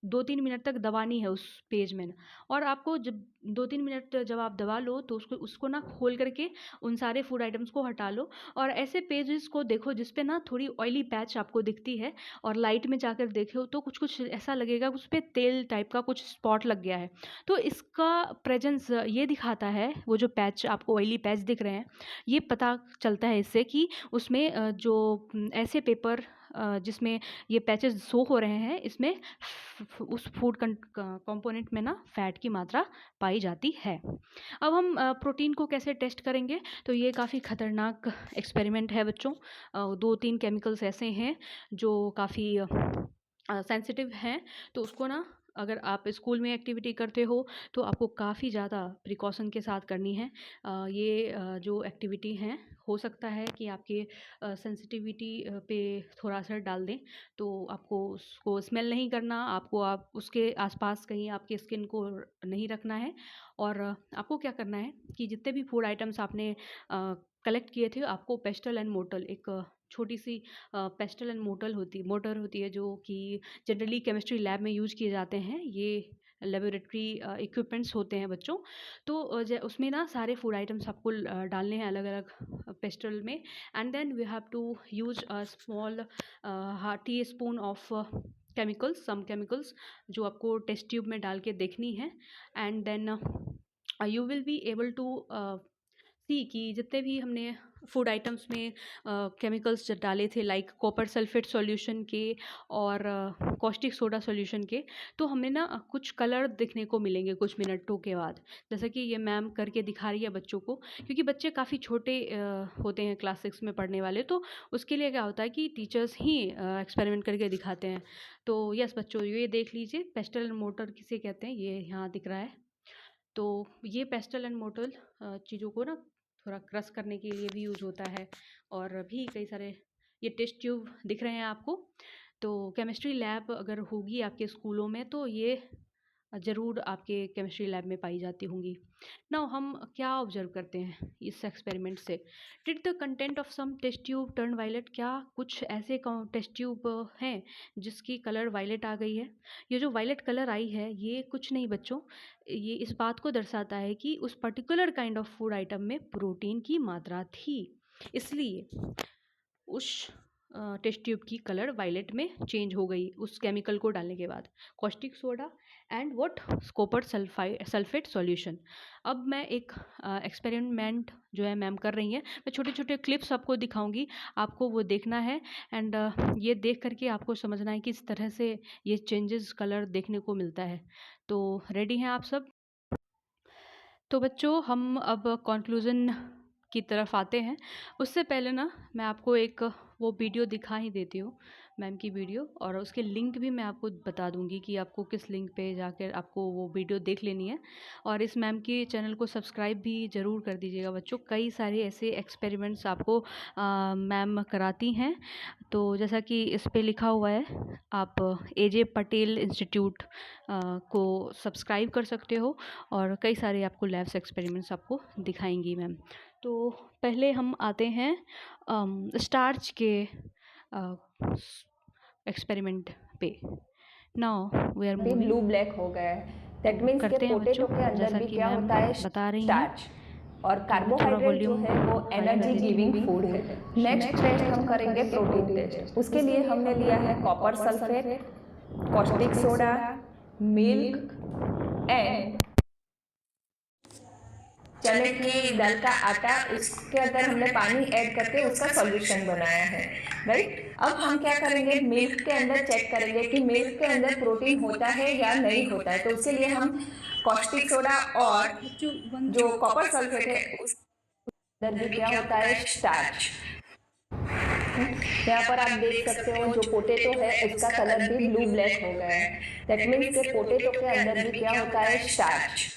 2-3 मिनट तक दबानी है उस पेज में ना। और आपको जब 2-3 मिनट जब आप दबा लो, तो उसको उसको ना खोल करके उन सारे फूड आइटम्स को हटा लो, और ऐसे पेजेस को देखो जिस पे ना थोड़ी ऑयली पैच आपको दिखती है, और लाइट में जाकर देखो तो कुछ कुछ ऐसा लगेगा उस पे तेल टाइप का कुछ स्पॉट लग गया है। तो इसका प्रेजेंस ये दिखाता है, वो जो पैच आपको ऑयली पैच दिख रहे हैं, ये पता चलता है इससे कि उसमें ऐसे पेपर जिसमें ये पैचेस शो हो रहे हैं, इसमें उस फूड कंपोनेंट में ना फैट की मात्रा पाई जाती है। अब हम प्रोटीन को कैसे टेस्ट करेंगे? तो ये काफ़ी ख़तरनाक एक्सपेरिमेंट है बच्चों। 2-3 केमिकल्स ऐसे हैं जो काफ़ी सेंसिटिव हैं, तो उसको ना अगर आप स्कूल में एक्टिविटी करते हो, तो आपको काफ़ी ज़्यादा प्रिकॉशन के साथ करनी है। जो एक्टिविटी हैं, हो सकता है कि आपके सेंसिटिविटी पे थोड़ा असर डाल दें, तो आपको उसको स्मेल नहीं करना, आप उसके आसपास कहीं आपके स्किन को नहीं रखना है। और आपको क्या करना है कि जितने भी फूड आइटम्स आपने कलेक्ट किए थे, आपको पेस्टल एंड मोटल, एक छोटी सी पेस्टल एंड मोटर होती है, जो कि जनरली केमिस्ट्री लैब में यूज किए जाते हैं। ये लेबोरेटरी इक्विपमेंट्स होते हैं बच्चों, तो उसमें ना सारे फूड आइटम्स आपको डालने हैं अलग अलग पेस्टल में, and then we have to use a small teaspoon of chemicals, some chemicals जो आपको टेस्ट ट्यूब में डाल के देखनी है, and then you will be able to see कि जितने भी हमने फूड आइटम्स में केमिकल्स डाले थे, लाइक कॉपर सल्फेट सॉल्यूशन के और कॉस्टिक सोडा सॉल्यूशन के, तो हमें ना कुछ कलर दिखने को मिलेंगे कुछ मिनटों के बाद, जैसा कि ये मैम करके दिखा रही है बच्चों को, क्योंकि बच्चे काफ़ी छोटे होते हैं क्लास 6 में पढ़ने वाले, तो उसके लिए क्या होता है कि टीचर्स ही एक्सपेरिमेंट करके दिखाते हैं। तो यस बच्चों, ये देख लीजिए, पेस्टल एंड मोटर किसे कहते हैं, ये यहाँ दिख रहा है। तो ये पेस्टल एंड मोटल चीज़ों को ना थोड़ा क्रश करने के लिए भी यूज़ होता है, और भी कई सारे, ये टेस्ट ट्यूब दिख रहे हैं आपको। तो केमिस्ट्री लैब अगर होगी आपके स्कूलों में तो ये ज़रूर आपके केमिस्ट्री लैब में पाई जाती होंगी। नाउ हम क्या ऑब्जर्व करते हैं इस एक्सपेरिमेंट से, did the content of some test tube turn violet, क्या कुछ ऐसे टेस्ट ट्यूब हैं जिसकी कलर वायलेट आ गई है। ये जो वायलेट कलर आई है ये कुछ नहीं बच्चों, ये इस बात को दर्शाता है कि उस particular kind of food item में प्रोटीन की मात्रा थी, इसलिए उस टेस्ट ट्यूब की कलर वायलेट में चेंज हो गई उस केमिकल को डालने के बाद, caustic soda and what, copper sulphate solution. अब मैं एक एक्सपेरिमेंट जो है मैम कर रही हैं, मैं छोटे छोटे क्लिप्स आपको दिखाऊंगी, आपको वो देखना है, एंड ये देख करके आपको समझना है कि इस तरह से ये चेंजेस कलर देखने को मिलता है। तो रेडी हैं आप सब? तो बच्चों हम अब कंक्लूज़न की तरफ आते हैं। उससे पहले ना मैं आपको एक वो वीडियो दिखा ही देती हूँ, मैम की वीडियो, और उसके लिंक भी मैं आपको बता दूँगी कि आपको किस लिंक पे जाकर आपको वो वीडियो देख लेनी है। और इस मैम के चैनल को सब्सक्राइब भी ज़रूर कर दीजिएगा बच्चों, कई सारे ऐसे एक्सपेरिमेंट्स आपको मैम कराती हैं। तो जैसा कि इस पे लिखा हुआ है, आप एजे पटेल इंस्टीट्यूट को सब्सक्राइब कर सकते हो, और कई सारे आपको लैब्स एक्सपेरिमेंट्स आपको दिखाएंगी मैम। तो पहले हम आते हैं स्टार्च के एक्सपेरिमेंट पे। नाउ वी आर भी ब्लू ब्लैक हो गया है, दैट मीन्स के पोटैटो के अंदर भी क्या होता है, बता रही हैं, स्टार्च, और तो थोड़ा कार्बोहाइड्रेट जो वॉल्यूम है वो हाई कर एनर्जी देती गिविंग हूँ। फूड है। नेक्स्ट टेस्ट हम करेंगे प्रोटीन टेस्ट। उसके लिए हमने लिया है copper sulphate, caustic soda, milk and चने की दाल का आटा, इसके अंदर हमने पानी ऐड करके उसका सॉल्यूशन बनाया है, राइट। अब हम क्या करेंगे, मिल्क के अंदर चेक करेंगे कि मिल्क के अंदर प्रोटीन होता है या नहीं होता है। तो उसके लिए हम कॉस्टिक सोडा और जो कॉपर सल्फेट है उस अंदर भी क्या होता है, स्टार्च। यहाँ पर आप देख सकते हो जो पोटैटो है उसका कलर भी ब्लू ब्लैक हो गया है, दैट मीन्स के पोटैटो के अंदर भी क्या होता है, स्टार्च।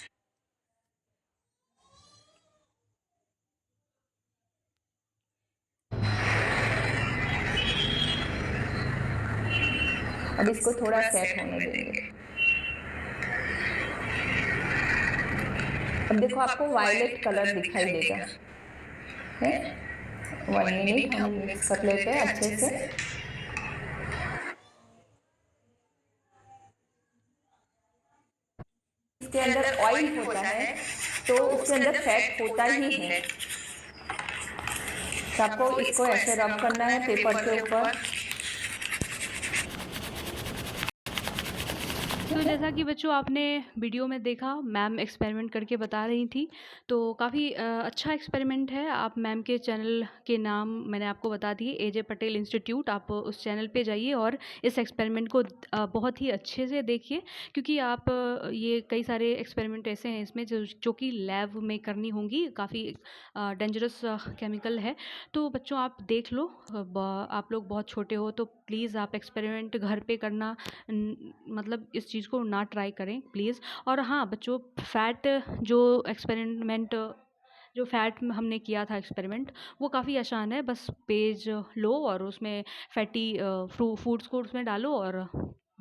अब इसको थोड़ा सेट होने देंगे। अब देखो आपको वायलेट कलर दिखाई देगा, है। 1 मिनट हम मिक्स कर लेते हैं अच्छे से। इसके अंदर ऑयल होता है तो उसके अंदर फैट होता ही है। तो आपको इसको ऐसे रब करना है पेपर के ऊपर। तो जैसा कि बच्चों आपने वीडियो में देखा, मैम एक्सपेरिमेंट करके बता रही थी, तो काफ़ी अच्छा एक्सपेरिमेंट है। आप मैम के चैनल के नाम मैंने आपको बता दिए, एजे पटेल इंस्टीट्यूट, आप उस चैनल पे जाइए और इस एक्सपेरिमेंट को बहुत ही अच्छे से देखिए, क्योंकि आप ये कई सारे एक्सपेरिमेंट ऐसे हैं इसमें जो कि लैब में करनी होंगी, काफ़ी डेंजरस केमिकल है। तो बच्चों आप देख लो, आप लोग बहुत छोटे हो तो प्लीज़ आप एक्सपेरिमेंट घर पे करना मतलब इस चीज़ को ना ट्राई करें प्लीज़। और हाँ बच्चों, फैट जो एक्सपेरिमेंट जो फैट में हमने किया था एक्सपेरिमेंट, वो काफ़ी आसान है। बस पेज लो और उसमें फैटी फूड्स को उसमें डालो और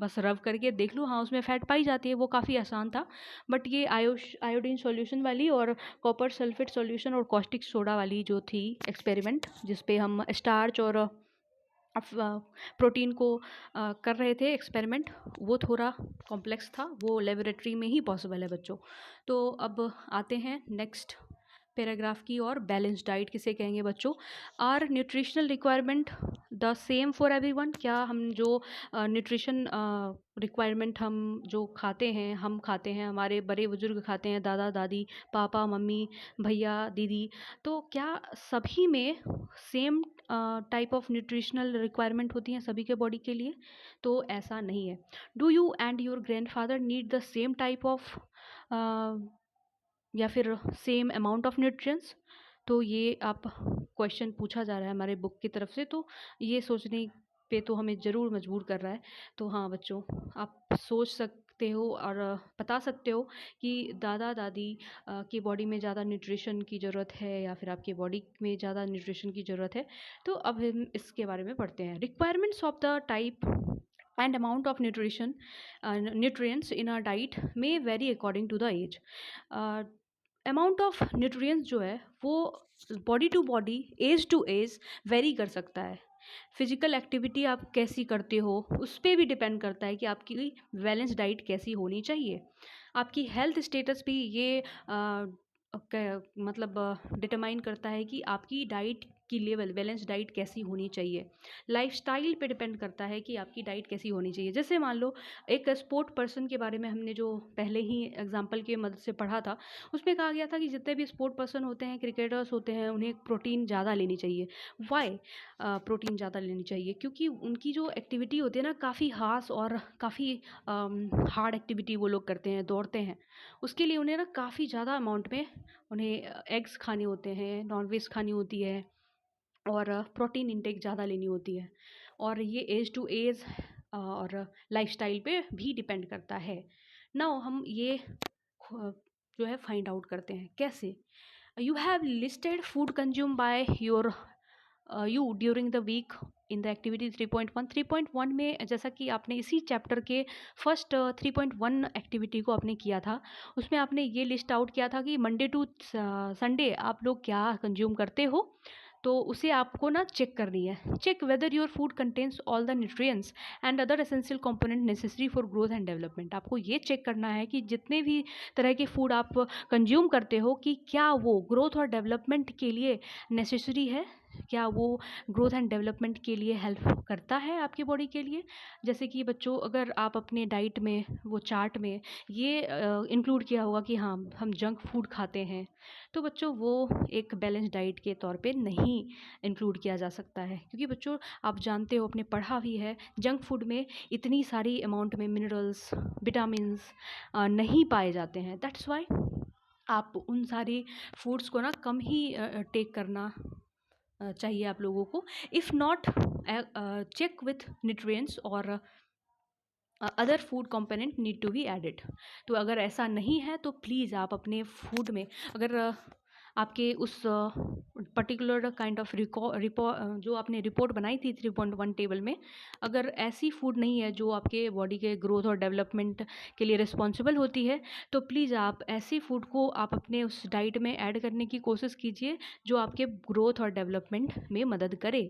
बस रब करके देख लो, हाँ उसमें फ़ैट पाई जाती है, वो काफ़ी आसान था। बट ये आयोडीन सॉल्यूशन वाली और कॉपर सल्फेट सॉल्यूशन और कॉस्टिक सोडा वाली जो थी एक्सपेरिमेंट, जिस पे हम स्टार्च और प्रोटीन को कर रहे थे एक्सपेरिमेंट, वो थोड़ा कॉम्प्लेक्स था, वो लेबोरेटरी में ही पॉसिबल है बच्चों। तो अब आते हैं नेक्स्ट पैराग्राफ की और। बैलेंस डाइट किसे कहेंगे बच्चों? Are nutritional requirement the same for everyone? क्या हम जो न्यूट्रिशन रिक्वायरमेंट हम जो खाते हैं, हम खाते हैं, हमारे बड़े बुजुर्ग खाते हैं, दादा दादी, पापा मम्मी, भैया दीदी, तो क्या सभी में same type of nutritional requirement होती हैं सभी के बॉडी के लिए? तो ऐसा नहीं है। Do you and your grandfather need the same type of या फिर सेम अमाउंट ऑफ न्यूट्रिएंट्स? तो ये आप क्वेश्चन पूछा जा रहा है हमारे बुक की तरफ से, तो ये सोचने पे तो हमें ज़रूर मजबूर कर रहा है। तो हाँ बच्चों, आप सोच सकते हो और बता सकते हो कि दादा दादी की बॉडी में ज़्यादा न्यूट्रिशन की ज़रूरत है या फिर आपकी बॉडी में ज़्यादा न्यूट्रिशन की ज़रूरत है। तो अब हम इसके बारे में पढ़ते हैं। Requirements of the type and amount of nutrients in our diet may vary according to the age. Amount of nutrients जो है वो body to body, age to age vary कर सकता है। फिजिकल एक्टिविटी आप कैसी करते हो उस पर भी डिपेंड करता है कि आपकी बैलेंस डाइट कैसी होनी चाहिए। आपकी हेल्थ स्टेटस भी ये मतलब डिटरमाइन करता है कि आपकी डाइट की लेवल, बैलेंस डाइट कैसी होनी चाहिए। लाइफस्टाइल पे डिपेंड करता है कि आपकी डाइट कैसी होनी चाहिए। जैसे मान लो एक स्पोर्ट पर्सन के बारे में हमने जो पहले ही एग्जांपल के मदद से पढ़ा था, उसमें कहा गया था कि जितने भी स्पोर्ट पर्सन होते हैं, क्रिकेटर्स होते हैं, उन्हें प्रोटीन ज़्यादा लेनी चाहिए। वाई प्रोटीन ज़्यादा लेनी चाहिए? क्योंकि उनकी जो एक्टिविटी होती है ना, काफ़ी हार्श और काफ़ी हार्ड एक्टिविटी वो लोग करते हैं, दौड़ते हैं। उसके लिए उन्हें ना काफ़ी ज़्यादा अमाउंट में उन्हें एग्स खाने होते हैं, नॉन वेज खानी होती है और प्रोटीन इंटेक ज़्यादा लेनी होती है। और ये एज टू एज और लाइफस्टाइल पे भी डिपेंड करता है। नाउ हम ये जो है फाइंड आउट करते हैं कैसे। You have listed food consume by your you during the week in the activity 3.1। 3.1 में जैसा कि आपने इसी चैप्टर के फर्स्ट 3.1 एक्टिविटी को आपने किया था, उसमें आपने ये लिस्ट आउट किया था कि मंडे टू संडे आप लोग क्या कंज्यूम करते हो। तो उसे आपको ना चेक करनी है। Check whether your food contains all the nutrients and other essential component necessary for growth and development. आपको ये चेक करना है कि जितने भी तरह के फूड आप कंज्यूम करते हो कि क्या वो ग्रोथ और डेवलपमेंट के लिए नेसेसरी है, क्या वो ग्रोथ एंड डेवलपमेंट के लिए हेल्प करता है आपकी बॉडी के लिए। जैसे कि बच्चों, अगर आप अपने डाइट में वो चार्ट में ये इंक्लूड किया होगा कि हाँ हम जंक फूड खाते हैं, तो बच्चों वो एक बैलेंस डाइट के तौर पे नहीं इंक्लूड किया जा सकता है। क्योंकि बच्चों आप जानते हो, अपने पढ़ा भी है, जंक फूड में इतनी सारी अमाउंट में मिनरल्स, विटामिन्स नहीं पाए जाते हैं। दैट्स वाई आप उन सारी फूड्स को ना कम ही टेक करना चाहिए आप लोगों को। If not, check with nutrients और other food component need to be added. तो अगर ऐसा नहीं है तो प्लीज़ आप अपने फूड में, अगर आपके उस पर्टिकुलर काइंड ऑफ जो आपने रिपोर्ट बनाई थी 3.1 टेबल में, अगर ऐसी फूड नहीं है जो आपके बॉडी के ग्रोथ और डेवलपमेंट के लिए रिस्पॉन्सिबल होती है, तो प्लीज़ आप ऐसी फूड को आप अपने उस डाइट में ऐड करने की कोशिश कीजिए जो आपके ग्रोथ और डेवलपमेंट में मदद करे।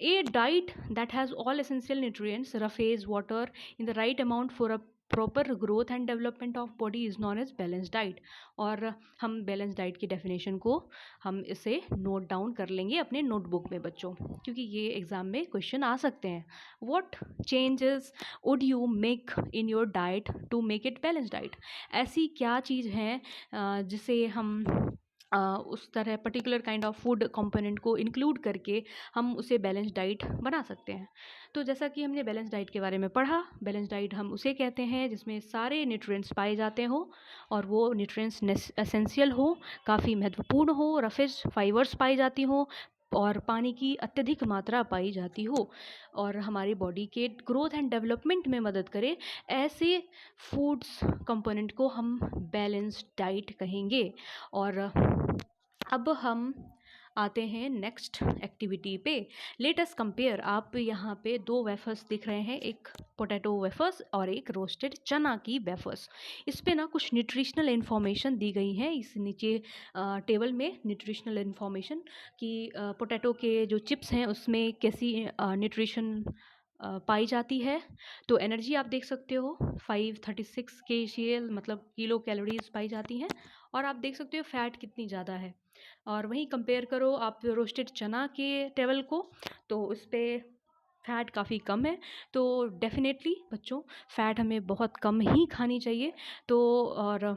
A diet that has all essential nutrients, roughage water in the right amount for a proper growth and development of body is known as balance diet. और हम बैलेंस डाइट की डेफिनेशन को हम इसे नोट डाउन कर लेंगे अपने notebook में बच्चों, क्योंकि ये एग्ज़ाम में क्वेश्चन आ सकते हैं। What changes would you make in your diet to make it balance diet? ऐसी क्या चीज़ है जिसे हम उस तरह particular kind of food component को इंक्लूड करके हम उसे बैलेंस डाइट बना सकते हैं। तो जैसा कि हमने बैलेंस डाइट के बारे में पढ़ा, बैलेंस डाइट हम उसे कहते हैं जिसमें सारे न्यूट्रिएंट्स पाए जाते हो और वो न्यूट्रिएंट्स एसेंशियल हो, काफ़ी महत्वपूर्ण हो, रफेज फाइबर्स पाई जाती हो और पानी की अत्यधिक मात्रा पाई जाती हो और हमारी बॉडी के ग्रोथ एंड डेवलपमेंट में मदद करे। ऐसे फूड्स कंपोनेंट को हम बैलेंस डाइट कहेंगे। और अब हम आते हैं नेक्स्ट एक्टिविटी पे। Let us compare. आप यहाँ पे 2 वेफर्स दिख रहे हैं, एक पोटैटो वेफर्स और एक रोस्टेड चना की वेफर्स। इस पे ना कुछ न्यूट्रिशनल इन्फॉर्मेशन दी गई है इस नीचे टेबल में। न्यूट्रिशनल इन्फॉर्मेशन कि पोटैटो के जो चिप्स हैं उसमें कैसी न्यूट्रिशन पाई जाती है। तो एनर्जी आप देख सकते हो 536 KCal मतलब किलो कैलोरीज पाई जाती हैं। और आप देख सकते हो फैट कितनी ज़्यादा है। और वहीं कंपेयर करो आप रोस्टेड चना के टेबल को, तो उस पर फैट काफ़ी कम है। तो डेफिनेटली बच्चों फ़ैट हमें बहुत कम ही खानी चाहिए। तो और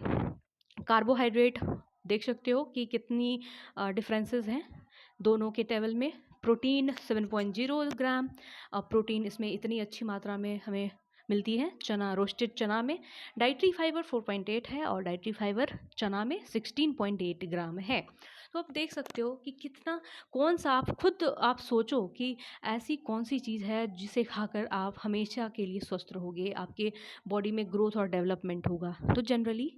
कार्बोहाइड्रेट देख सकते हो कि कितनी डिफरेंसेस हैं दोनों के टेबल में। प्रोटीन 7.0 ग्राम, प्रोटीन इसमें इतनी अच्छी मात्रा में हमें मिलती है चना, रोस्टेड चना में। डाइटरी फाइबर 4.8 है और डाइटरी फाइबर चना में 16.8 ग्राम है। तो आप देख सकते हो कि कितना, कौन सा, आप खुद आप सोचो कि ऐसी कौन सी चीज़ है जिसे खाकर आप हमेशा के लिए स्वस्थ रहोगे, आपके बॉडी में ग्रोथ और डेवलपमेंट होगा। तो जनरली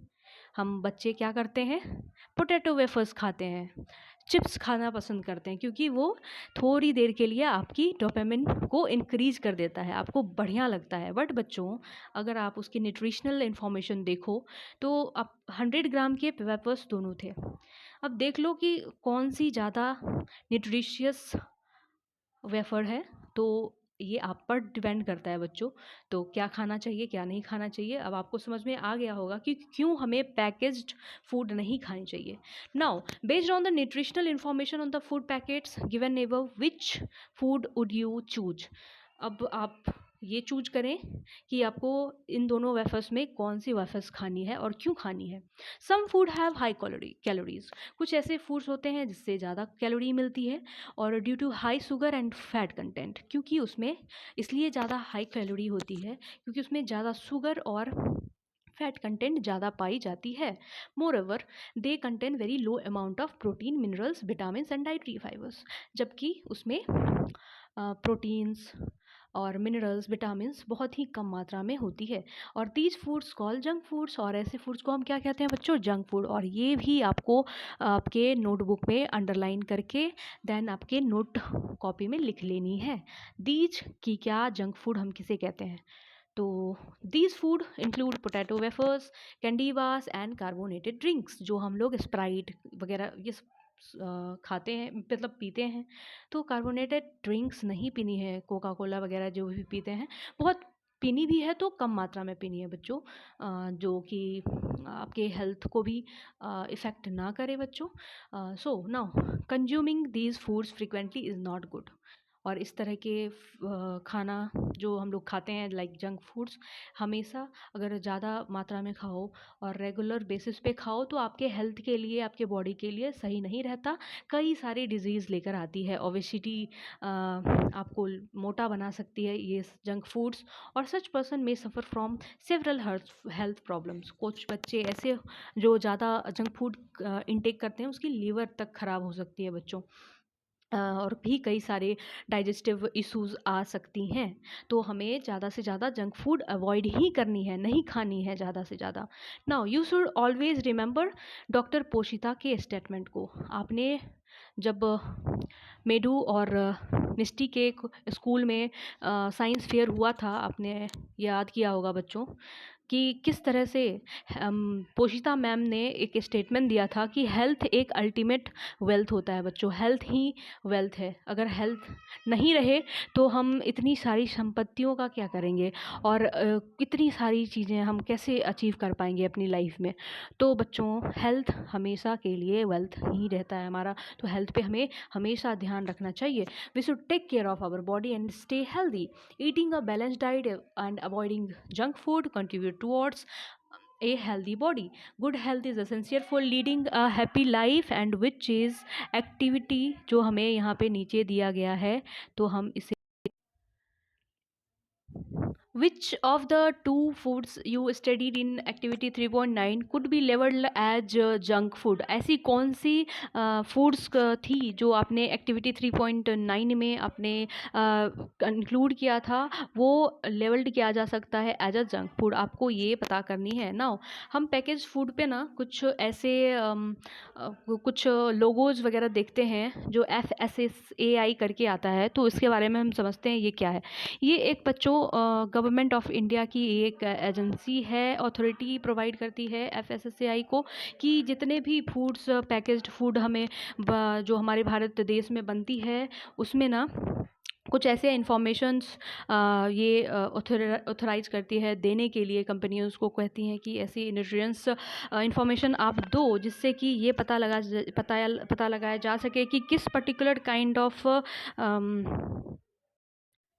हम बच्चे क्या करते हैं, पोटैटो वेफर्स खाते हैं, चिप्स खाना पसंद करते हैं, क्योंकि वो थोड़ी देर के लिए आपकी डोपामिन को इंक्रीज कर देता है, आपको बढ़िया लगता है। बट बच्चों अगर आप उसकी न्यूट्रिशनल इन्फॉर्मेशन देखो तो आप 100 ग्राम के वेफर्स दोनों थे। अब देख लो कि कौन सी ज़्यादा न्यूट्रिशियस वेफ़र है। तो ये आप पर डिपेंड करता है बच्चों। तो क्या खाना चाहिए क्या नहीं खाना चाहिए, अब आपको समझ में आ गया होगा कि क्यों हमें पैकेज्ड फूड नहीं खानी चाहिए। Now based on the nutritional information on the food packets given above, which food would you choose. अब आप ये चूज करें कि आपको इन दोनों वेफर्स में कौन सी वेफर्स खानी है और क्यों खानी है। Some food have high calories. कुछ ऐसे फूड्स होते हैं जिससे ज़्यादा कैलोरी मिलती है और due to high sugar and fat content, क्योंकि उसमें इसलिए ज़्यादा हाई कैलोरी होती है क्योंकि उसमें ज़्यादा शुगर और फैट कंटेंट ज़्यादा पाई जाती है। More over they contain very low amount of protein, minerals, vitamin and dietary fibres. जबकि उसमें प्रोटीन्स और मिनरल्स, विटामिन्स बहुत ही कम मात्रा में होती है। और these foods call junk foods, और ऐसे फूड्स को हम क्या कहते हैं बच्चों, जंक फूड। और ये भी आपको आपके नोटबुक में अंडरलाइन करके देन आपके नोट कॉपी में लिख लेनी है। दीज की क्या जंक फूड हम किसे कहते हैं। तो these food include potato wafers, candy bars and carbonated drinks, जो हम लोग स्प्राइट वगैरह ये खाते हैं, मतलब पीते हैं। तो कार्बोनेटेड ड्रिंक्स नहीं पीनी है, कोका कोला वगैरह जो भी पीते हैं, बहुत पीनी भी है तो कम मात्रा में पीनी है बच्चों, जो कि आपके हेल्थ को भी इफ़ेक्ट ना करे बच्चों। So now consuming these foods frequently is not good. और इस तरह के खाना जो हम लोग खाते हैं लाइक जंक फूड्स, हमेशा अगर ज़्यादा मात्रा में खाओ और रेगुलर बेसिस पे खाओ तो आपके हेल्थ के लिए, आपके बॉडी के लिए सही नहीं रहता। कई सारी डिजीज़ लेकर आती है, ओबेसिटी आपको मोटा बना सकती है ये जंक फूड्स। और सच पर्सन में suffer from several health problems. कुछ बच्चे ऐसे जो ज़्यादा जंक फूड इंटेक करते हैं उसकी लीवर तक ख़राब हो सकती है बच्चों। और भी कई सारे डाइजेस्टिव इश्यूज़ आ सकती हैं। तो हमें ज़्यादा से ज़्यादा जंक फूड अवॉइड ही करनी है, नहीं खानी है ज़्यादा से ज़्यादा। Now you should always remember doctor पोशिता के स्टेटमेंट को। आपने जब मेडू और मिस्टी के स्कूल में साइंस फेयर हुआ था, आपने याद किया होगा बच्चों कि किस तरह से पोशिता मैम ने एक स्टेटमेंट दिया था कि हेल्थ एक अल्टीमेट वेल्थ होता है बच्चों, हेल्थ ही वेल्थ है। अगर हेल्थ नहीं रहे तो हम इतनी सारी संपत्तियों का क्या करेंगे और कितनी सारी चीज़ें हम कैसे अचीव कर पाएंगे अपनी लाइफ में। तो बच्चों हेल्थ हमेशा के लिए वेल्थ ही रहता है हमारा। तो हेल्थ पे हमें हमेशा ध्यान रखना चाहिए। We should take care of our body and stay healthy. Eating a balanced diet and avoiding junk food contribute towards a healthy body. Good health is essential for leading a happy life and which is activity जो हमें यहाँ पे नीचे दिया गया है। तो हम इसे Which of the two foods you studied in activity 3.9 could be labeled as junk food? ऐसी कौन सी फूड्स थी जो आपने एक्टिविटी 3.9 में आपने इंक्लूड किया था, वो लेबल्ड किया जा सकता है एज अ जंक फूड? आपको ये पता करनी है ना। हम पैकेज फूड पे ना कुछ ऐसे कुछ लोगोज वगैरह देखते हैं जो FSSAI करके आता है, तो इसके बारे में हम समझते हैं ये क्या है। ये एक बच्चों गवर्नमेंट ऑफ इंडिया की एक एजेंसी है, अथॉरिटी प्रोवाइड करती है FSSAI को कि जितने भी फूड्स पैकेज्ड फूड हमें जो हमारे भारत देश में बनती है उसमें ना कुछ ऐसे इन्फॉर्मेशंस ये ऑथराइज करती है देने के लिए। कंपनियां उसको कहती हैं कि ऐसी न्यूट्रिएंट्स इन्फॉर्मेशन आप दो जिससे कि ये पता लगाया जा सके कि किस पर्टिकुलर काइंड ऑफ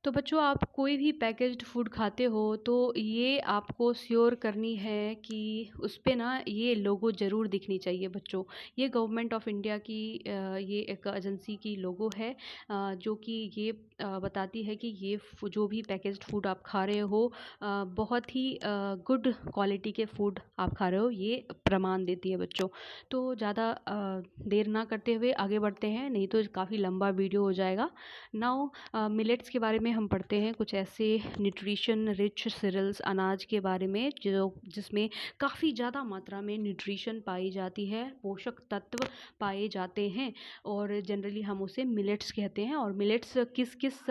तो बच्चों, आप कोई भी पैकेज्ड फूड खाते हो तो ये आपको श्योर करनी है कि उस पे ना ये लोगो ज़रूर दिखनी चाहिए बच्चों। ये गवर्नमेंट ऑफ इंडिया की ये एक एजेंसी की लोगो है, जो कि ये बताती है कि ये जो भी पैकेज्ड फूड आप खा रहे हो बहुत ही गुड क्वालिटी के फूड आप खा रहे हो, ये प्रमाण देती है बच्चों। तो ज़्यादा देर ना करते हुए आगे बढ़ते हैं, नहीं तो काफ़ी लंबा वीडियो हो जाएगा। नाउ मिलेट्स के बारे में हम पढ़ते हैं, कुछ ऐसे न्यूट्रिशन रिच सीरियल्स अनाज के बारे में जिसमें काफ़ी ज़्यादा मात्रा में न्यूट्रिशन पाई जाती है, पोषक तत्व पाए जाते हैं, और जनरली हम उसे मिलेट्स कहते हैं। और मिलेट्स किस किस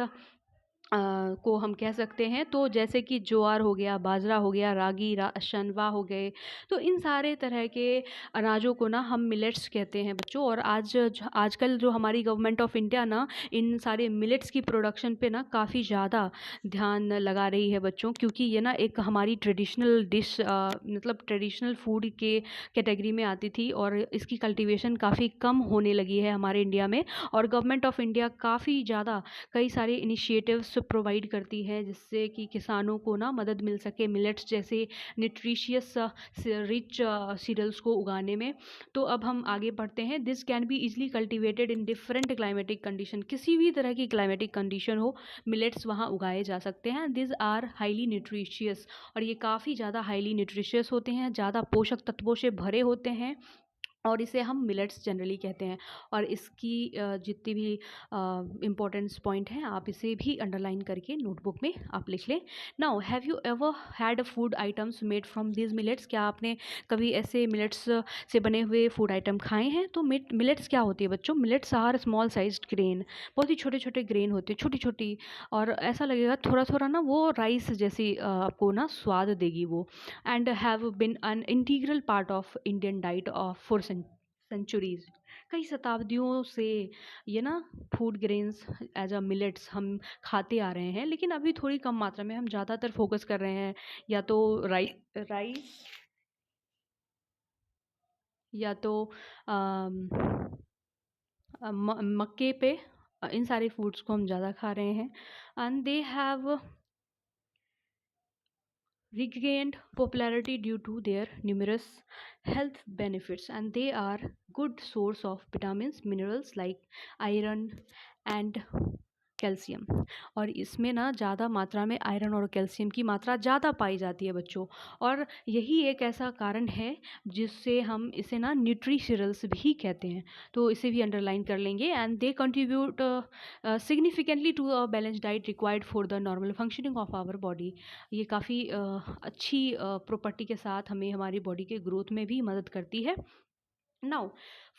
को हम कह सकते हैं, तो जैसे कि ज्वार हो गया, बाजरा हो गया, रागी, शनवा हो गए, तो इन सारे तरह के अनाजों को ना हम मिलेट्स कहते हैं बच्चों। और आजकल जो हमारी गवर्नमेंट ऑफ इंडिया ना इन सारे मिलेट्स की प्रोडक्शन पे ना काफ़ी ज़्यादा ध्यान लगा रही है बच्चों, क्योंकि ये ना एक हमारी ट्रेडिशनल डिश मतलब ट्रेडिशनल फूड के कैटेगरी में आती थी, और इसकी कल्टीवेशन काफ़ी कम होने लगी है हमारे इंडिया में। और गवर्नमेंट ऑफ इंडिया काफ़ी ज़्यादा कई सारे इनिशिएटिव्स प्रोवाइड करती है जिससे कि किसानों को ना मदद मिल सके मिलेट्स जैसे न्यूट्रिशियस रिच सीरियल्स को उगाने में। तो अब हम आगे बढ़ते हैं। This can be easily cultivated in different climatic condition, किसी भी तरह की क्लाइमेटिक कंडीशन हो मिलेट्स वहाँ उगाए जा सकते हैं। दिस आर हाईली न्यूट्रिशियस, और ये काफ़ी ज़्यादा हाईली न्यूट्रिशियस होते हैं, ज़्यादा पोषक तत्वों से भरे होते हैं, और इसे हम मिलेट्स जनरली कहते हैं। और इसकी जितनी भी इम्पोर्टेंस पॉइंट हैं आप इसे भी अंडरलाइन करके नोटबुक में आप लिख लें। Now have you ever had food items made from this millets? क्या आपने कभी ऐसे मिलेट्स से बने हुए फूड आइटम खाए हैं? तो मिलेट्स क्या होती है बच्चों? Millets are small sized grain, बहुत ही छोटे छोटे ग्रेन होते हैं, छोटी छोटी, और ऐसा लगेगा थोड़ा थोड़ा ना वो राइस जैसी आपको ना स्वाद देगी वो। And have been an integral part of Indian diet of for centuries. कई शताब्दियों से ये ना food grains as a millets हम खाते आ रहे हैं, लेकिन अभी थोड़ी कम मात्रा में। हम ज़्यादातर फोकस कर रहे हैं या तो राइस या तो अम, मक्के पे, इन सारे फूड्स को हम ज़्यादा खा रहे हैं। And they have regained popularity due to their numerous health benefits, and they are good source of vitamins minerals like iron and calcium. और इसमें ना ज़्यादा मात्रा में आयरन और कैल्शियम की मात्रा ज़्यादा पाई जाती है बच्चों, और यही एक ऐसा कारण है जिससे हम इसे ना न्यूट्री सीरियल्स भी कहते हैं। तो इसे भी अंडरलाइन कर लेंगे। And they contribute significantly to a balance diet required for the normal functioning of our body. ये काफ़ी अच्छी प्रॉपर्टी के साथ हमें हमारी बॉडी के ग्रोथ में भी मदद करती है। नाउ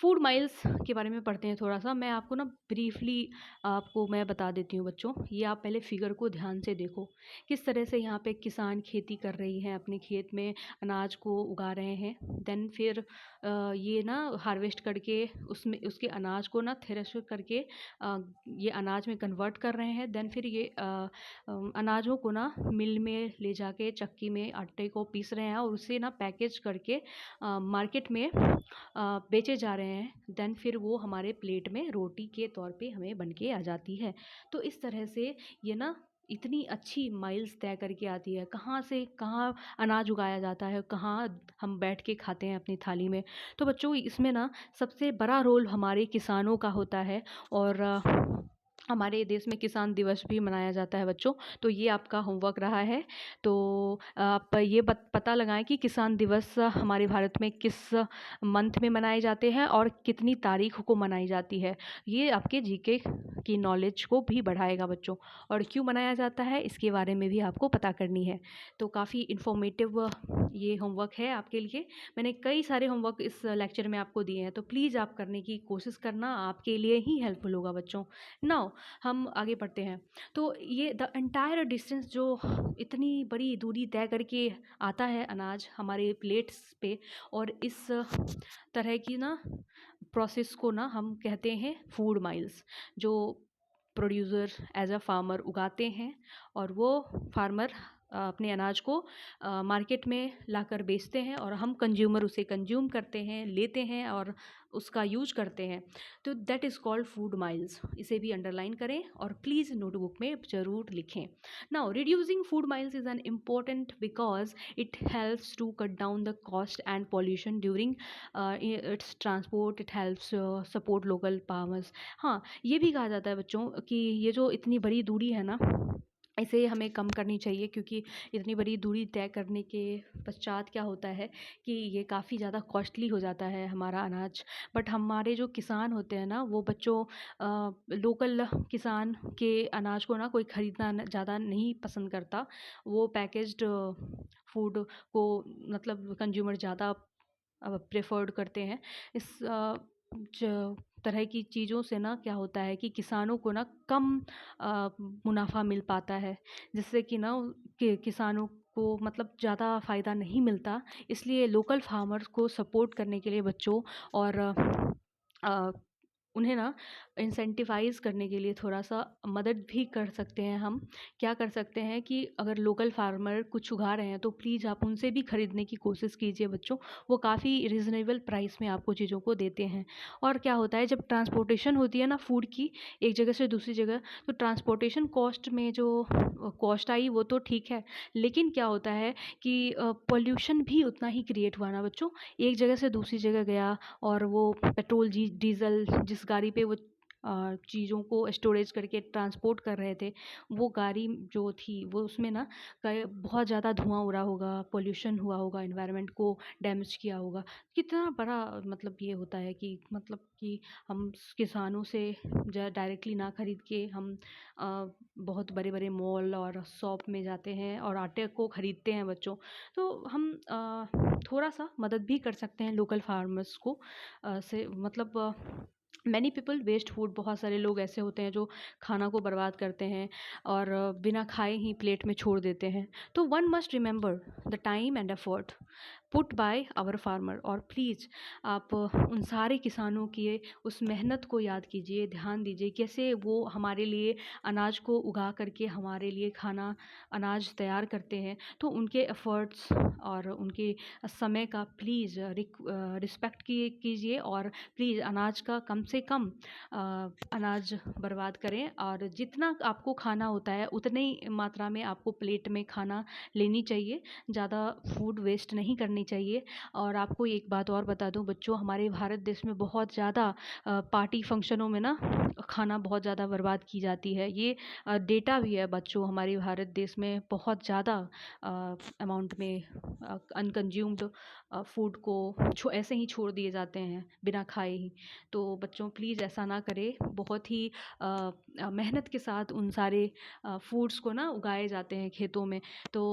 फूड माइल्स के बारे में पढ़ते हैं थोड़ा सा। मैं आपको ना ब्रीफली आपको मैं बता देती हूँ बच्चों। ये आप पहले फिगर को ध्यान से देखो, किस तरह से यहाँ पे किसान खेती कर रही हैं, अपने खेत में अनाज को उगा रहे हैं। देन फिर ये ना हार्वेस्ट करके उसमें उसके अनाज को ना थ्रेश करके ये अनाज में कन्वर्ट कर रहे हैं। देन फिर ये अनाजों को ना मिल में ले जाके चक्की में आटे को पीस रहे हैं, और उसे ना पैकेज करके मार्केट में बेचे जा रहे हैं। देन फिर वो हमारे प्लेट में रोटी के तौर पे हमें बन के आ जाती है। तो इस तरह से ये ना इतनी अच्छी माइल्स तय करके आती है, कहाँ से कहाँ अनाज उगाया जाता है, कहाँ हम बैठ के खाते हैं अपनी थाली में। तो बच्चों, इसमें ना सबसे बड़ा रोल हमारे किसानों का होता है। और हमारे देश में किसान दिवस भी मनाया जाता है बच्चों, तो ये आपका होमवर्क रहा है। तो आप ये पता लगाएँ कि किसान दिवस हमारे भारत में किस मंथ में मनाए जाते हैं और कितनी तारीख को मनाई जाती है। ये आपके जीके की नॉलेज को भी बढ़ाएगा बच्चों, और क्यों मनाया जाता है इसके बारे में भी आपको पता करनी है। तो काफ़ी इन्फॉर्मेटिव ये होमवर्क है आपके लिए। मैंने कई सारे होमवर्क इस लेक्चर में आपको दिए हैं, तो प्लीज़ आप करने की कोशिश करना, आपके लिए ही हेल्पफुल होगा बच्चों। नाउ हम आगे बढ़ते हैं। तो ये द एंटायर डिस्टेंस जो इतनी बड़ी दूरी तय करके आता है अनाज हमारे प्लेट्स पे, और इस तरह की ना प्रोसेस को ना हम कहते हैं फूड माइल्स। जो प्रोड्यूसर एज अ फार्मर उगाते हैं, और वो फार्मर अपने अनाज को मार्केट में लाकर बेचते हैं, और हम कंज्यूमर उसे कंज्यूम करते हैं, लेते हैं और उसका यूज करते हैं। तो that is called food miles. इसे भी अंडरलाइन करें और प्लीज़ नोटबुक में ज़रूर लिखें। Now reducing food miles is an important because it helps to cut down the cost and pollution during its transport. It helps support local farmers. हाँ, ये भी कहा जाता है बच्चों कि ये जो इतनी बड़ी दूरी है ना, इसे हमें कम करनी चाहिए, क्योंकि इतनी बड़ी दूरी तय करने के पश्चात क्या होता है कि ये काफ़ी ज़्यादा कॉस्टली हो जाता है हमारा अनाज। बट हमारे जो किसान होते हैं ना, वो बच्चों लोकल किसान के अनाज को ना कोई ख़रीदना ज़्यादा नहीं पसंद करता। वो पैकेज्ड फूड को मतलब कंज्यूमर ज़्यादा प्रेफर्ड करते हैं। इस तरह की चीज़ों से ना क्या होता है कि किसानों को ना कम मुनाफा मिल पाता है, जिससे कि ना किसानों को मतलब ज़्यादा फ़ायदा नहीं मिलता। इसलिए लोकल फार्मर्स को सपोर्ट करने के लिए बच्चों, और अ, उन्हें ना इंसेंटिवाइज़ करने के लिए थोड़ा-सा मदद भी कर सकते हैं हम। क्या कर सकते हैं कि अगर लोकल फार्मर कुछ उगा रहे हैं, तो प्लीज़ आप उनसे भी खरीदने की कोशिश कीजिए बच्चों। वो काफ़ी रीज़नेबल प्राइस में आपको चीज़ों को देते हैं। और क्या होता है, जब ट्रांसपोर्टेशन होती है ना फूड की, एक जगह से दूसरी जगह, तो ट्रांसपोर्टेशन कॉस्ट में जो कॉस्ट आई वो तो ठीक है, लेकिन क्या होता है कि पॉल्यूशन भी उतना ही क्रिएट हुआ ना बच्चों। एक जगह से दूसरी जगह गया, और वो पेट्रोल डीज़ल जिस गाड़ी पे वो चीज़ों को स्टोरेज करके ट्रांसपोर्ट कर रहे थे, वो गाड़ी जो थी वो उसमें ना बहुत ज़्यादा धुआं उड़ा होगा, पॉल्यूशन हुआ होगा, एनवायरनमेंट को डैमेज किया होगा। कितना बड़ा मतलब ये होता है कि मतलब कि हम किसानों से डायरेक्टली ना खरीद के हम बहुत बड़े बड़े मॉल और शॉप में जाते हैं और आटे को खरीदते हैं बच्चों। तो हम थोड़ा सा मदद भी कर सकते हैं लोकल फार्मर्स को से मतलब मैनी पीपल वेस्ट फूड। बहुत सारे लोग ऐसे होते हैं जो खाना को बर्बाद करते हैं और बिना खाए ही प्लेट में छोड़ देते हैं। तो one must remember the time and effort put by our farmer. और प्लीज़ आप उन सारे किसानों की उस मेहनत को याद कीजिए, ध्यान दीजिए, कैसे वो हमारे लिए अनाज को उगा करके हमारे लिए खाना अनाज तैयार करते हैं। तो उनके एफ़र्ट्स और उनके समय का प्लीज़ रिस्पेक्ट कीजिए, और प्लीज़ अनाज का कम से कम अनाज बर्बाद करें, और जितना आपको खाना होता है उतनी मात्रा में आपको प्लेट में खाना लेनी चाहिए। ज़्यादा फूड वेस्ट नहीं करनी चाहिए। और आपको एक बात और बता दूं बच्चों, हमारे भारत देश में बहुत ज़्यादा पार्टी फंक्शनों में ना खाना बहुत ज़्यादा बर्बाद की जाती है। ये डेटा भी है बच्चों, हमारे भारत देश में बहुत ज़्यादा अमाउंट में अनकंज्यूम्ड फूड को ऐसे ही छोड़ दिए जाते हैं बिना खाए ही। तो बच्चों प्लीज़ ऐसा ना करें। बहुत ही मेहनत के साथ उन सारे फूड्स को ना उगाए जाते हैं खेतों में। तो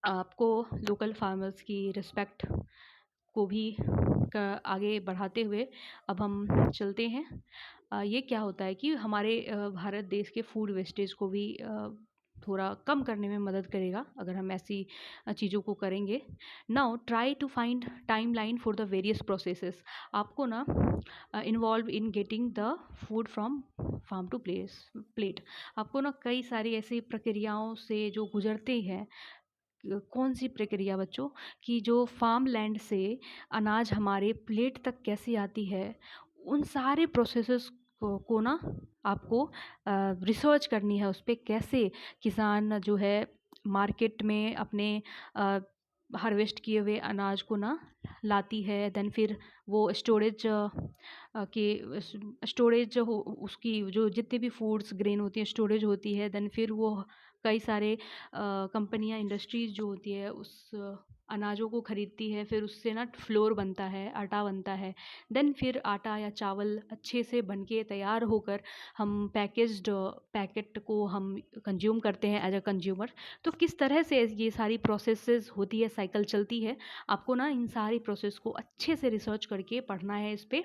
आपको लोकल फार्मर्स की रिस्पेक्ट को भी आगे बढ़ाते हुए अब हम चलते हैं। ये क्या होता है कि हमारे भारत देश के फूड वेस्टेज को भी थोड़ा कम करने में मदद करेगा अगर हम ऐसी चीज़ों को करेंगे। Now try to find timeline for the various processes. आपको ना involve in getting the food from farm to plate. आपको ना कई सारी ऐसी प्रक्रियाओं से जो गुजरते हैं। कौन सी प्रक्रिया बच्चों? कि जो फार्म लैंड से अनाज हमारे प्लेट तक कैसे आती है, उन सारे प्रोसेसेस को ना आपको रिसर्च करनी है उस पे, कैसे किसान जो है मार्केट में अपने हार्वेस्ट किए हुए अनाज को ना लाती है, देन फिर वो स्टोरेज हो उसकी जो जितने भी फूड्स ग्रेन होती हैं स्टोरेज होती है, देन फिर वो कई सारे कंपनियां इंडस्ट्रीज़ जो होती है उस अनाजों को ख़रीदती है, फिर उससे ना फ्लोर बनता है, आटा बनता है, देन फिर आटा या चावल अच्छे से बन के तैयार होकर हम पैकेट को हम कंज्यूम करते हैं एज अ कंज्यूमर। तो किस तरह से ये सारी प्रोसेसेस होती है, साइकिल चलती है, आपको ना इन सारी प्रोसेस को अच्छे से रिसर्च करके पढ़ना है इस पे,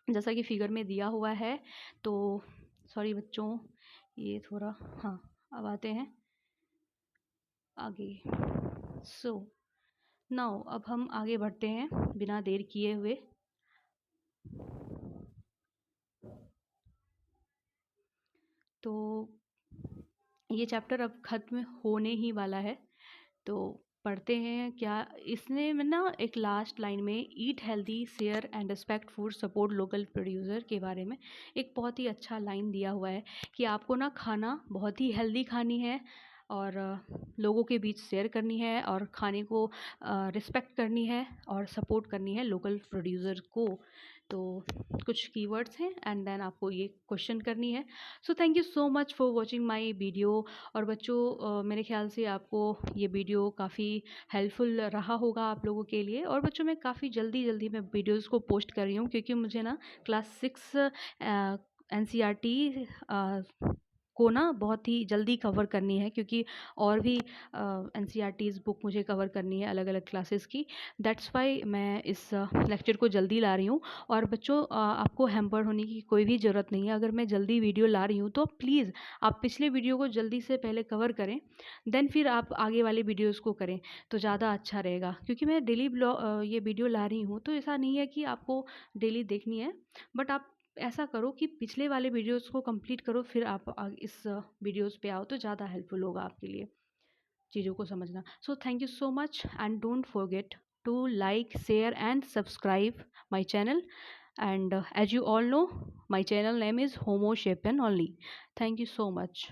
जैसा कि फिगर में दिया हुआ है। तो सॉरी बच्चों, ये थोड़ा, हाँ अब आते हैं आगे। सो नाउ अब हम आगे बढ़ते हैं बिना देर किए हुए। तो ये चैप्टर अब ख़त्म होने ही वाला है, तो पढ़ते हैं क्या इसने में ना। एक लास्ट लाइन में eat healthy, share and respect food, support local producer के बारे में एक बहुत ही अच्छा लाइन दिया हुआ है कि आपको ना खाना बहुत ही हेल्दी खानी है और लोगों के बीच शेयर करनी है और खाने को रिस्पेक्ट करनी है और सपोर्ट करनी है लोकल प्रोड्यूसर को। तो कुछ कीवर्ड्स हैं एंड देन आपको ये क्वेश्चन करनी है। So thank you so much for watching my video. और बच्चों मेरे ख्याल से आपको ये वीडियो काफ़ी हेल्पफुल रहा होगा आप लोगों के लिए। और बच्चों मैं काफ़ी जल्दी मैं वीडियोज़ को पोस्ट कर रही हूँ क्योंकि मुझे ना क्लास 6 NCERT को ना बहुत ही जल्दी कवर करनी है, क्योंकि और भी NCERT's बुक मुझे कवर करनी है अलग अलग क्लासेस की। दैट्स वाई मैं इस लेक्चर को जल्दी ला रही हूँ। और बच्चों आपको हैम्पर होने की कोई भी ज़रूरत नहीं है। अगर मैं जल्दी वीडियो ला रही हूँ तो प्लीज़ आप पिछले वीडियो को जल्दी से पहले कवर करें, देन फिर आप आगे वाले वीडियोज़ को करें तो ज़्यादा अच्छा रहेगा। क्योंकि मैं डेली ये वीडियो ला रही हूँ तो ऐसा नहीं है कि आपको डेली देखनी है, बट आप ऐसा करो कि पिछले वाले वीडियोज़ को कंप्लीट करो, फिर आप इस वीडियोज़ पे आओ तो ज़्यादा हेल्पफुल होगा आपके लिए चीज़ों को समझना। So thank you so much and don't forget to like, share and subscribe my channel. And as you all know, my channel name is Homo Shapen only. Thank you so much.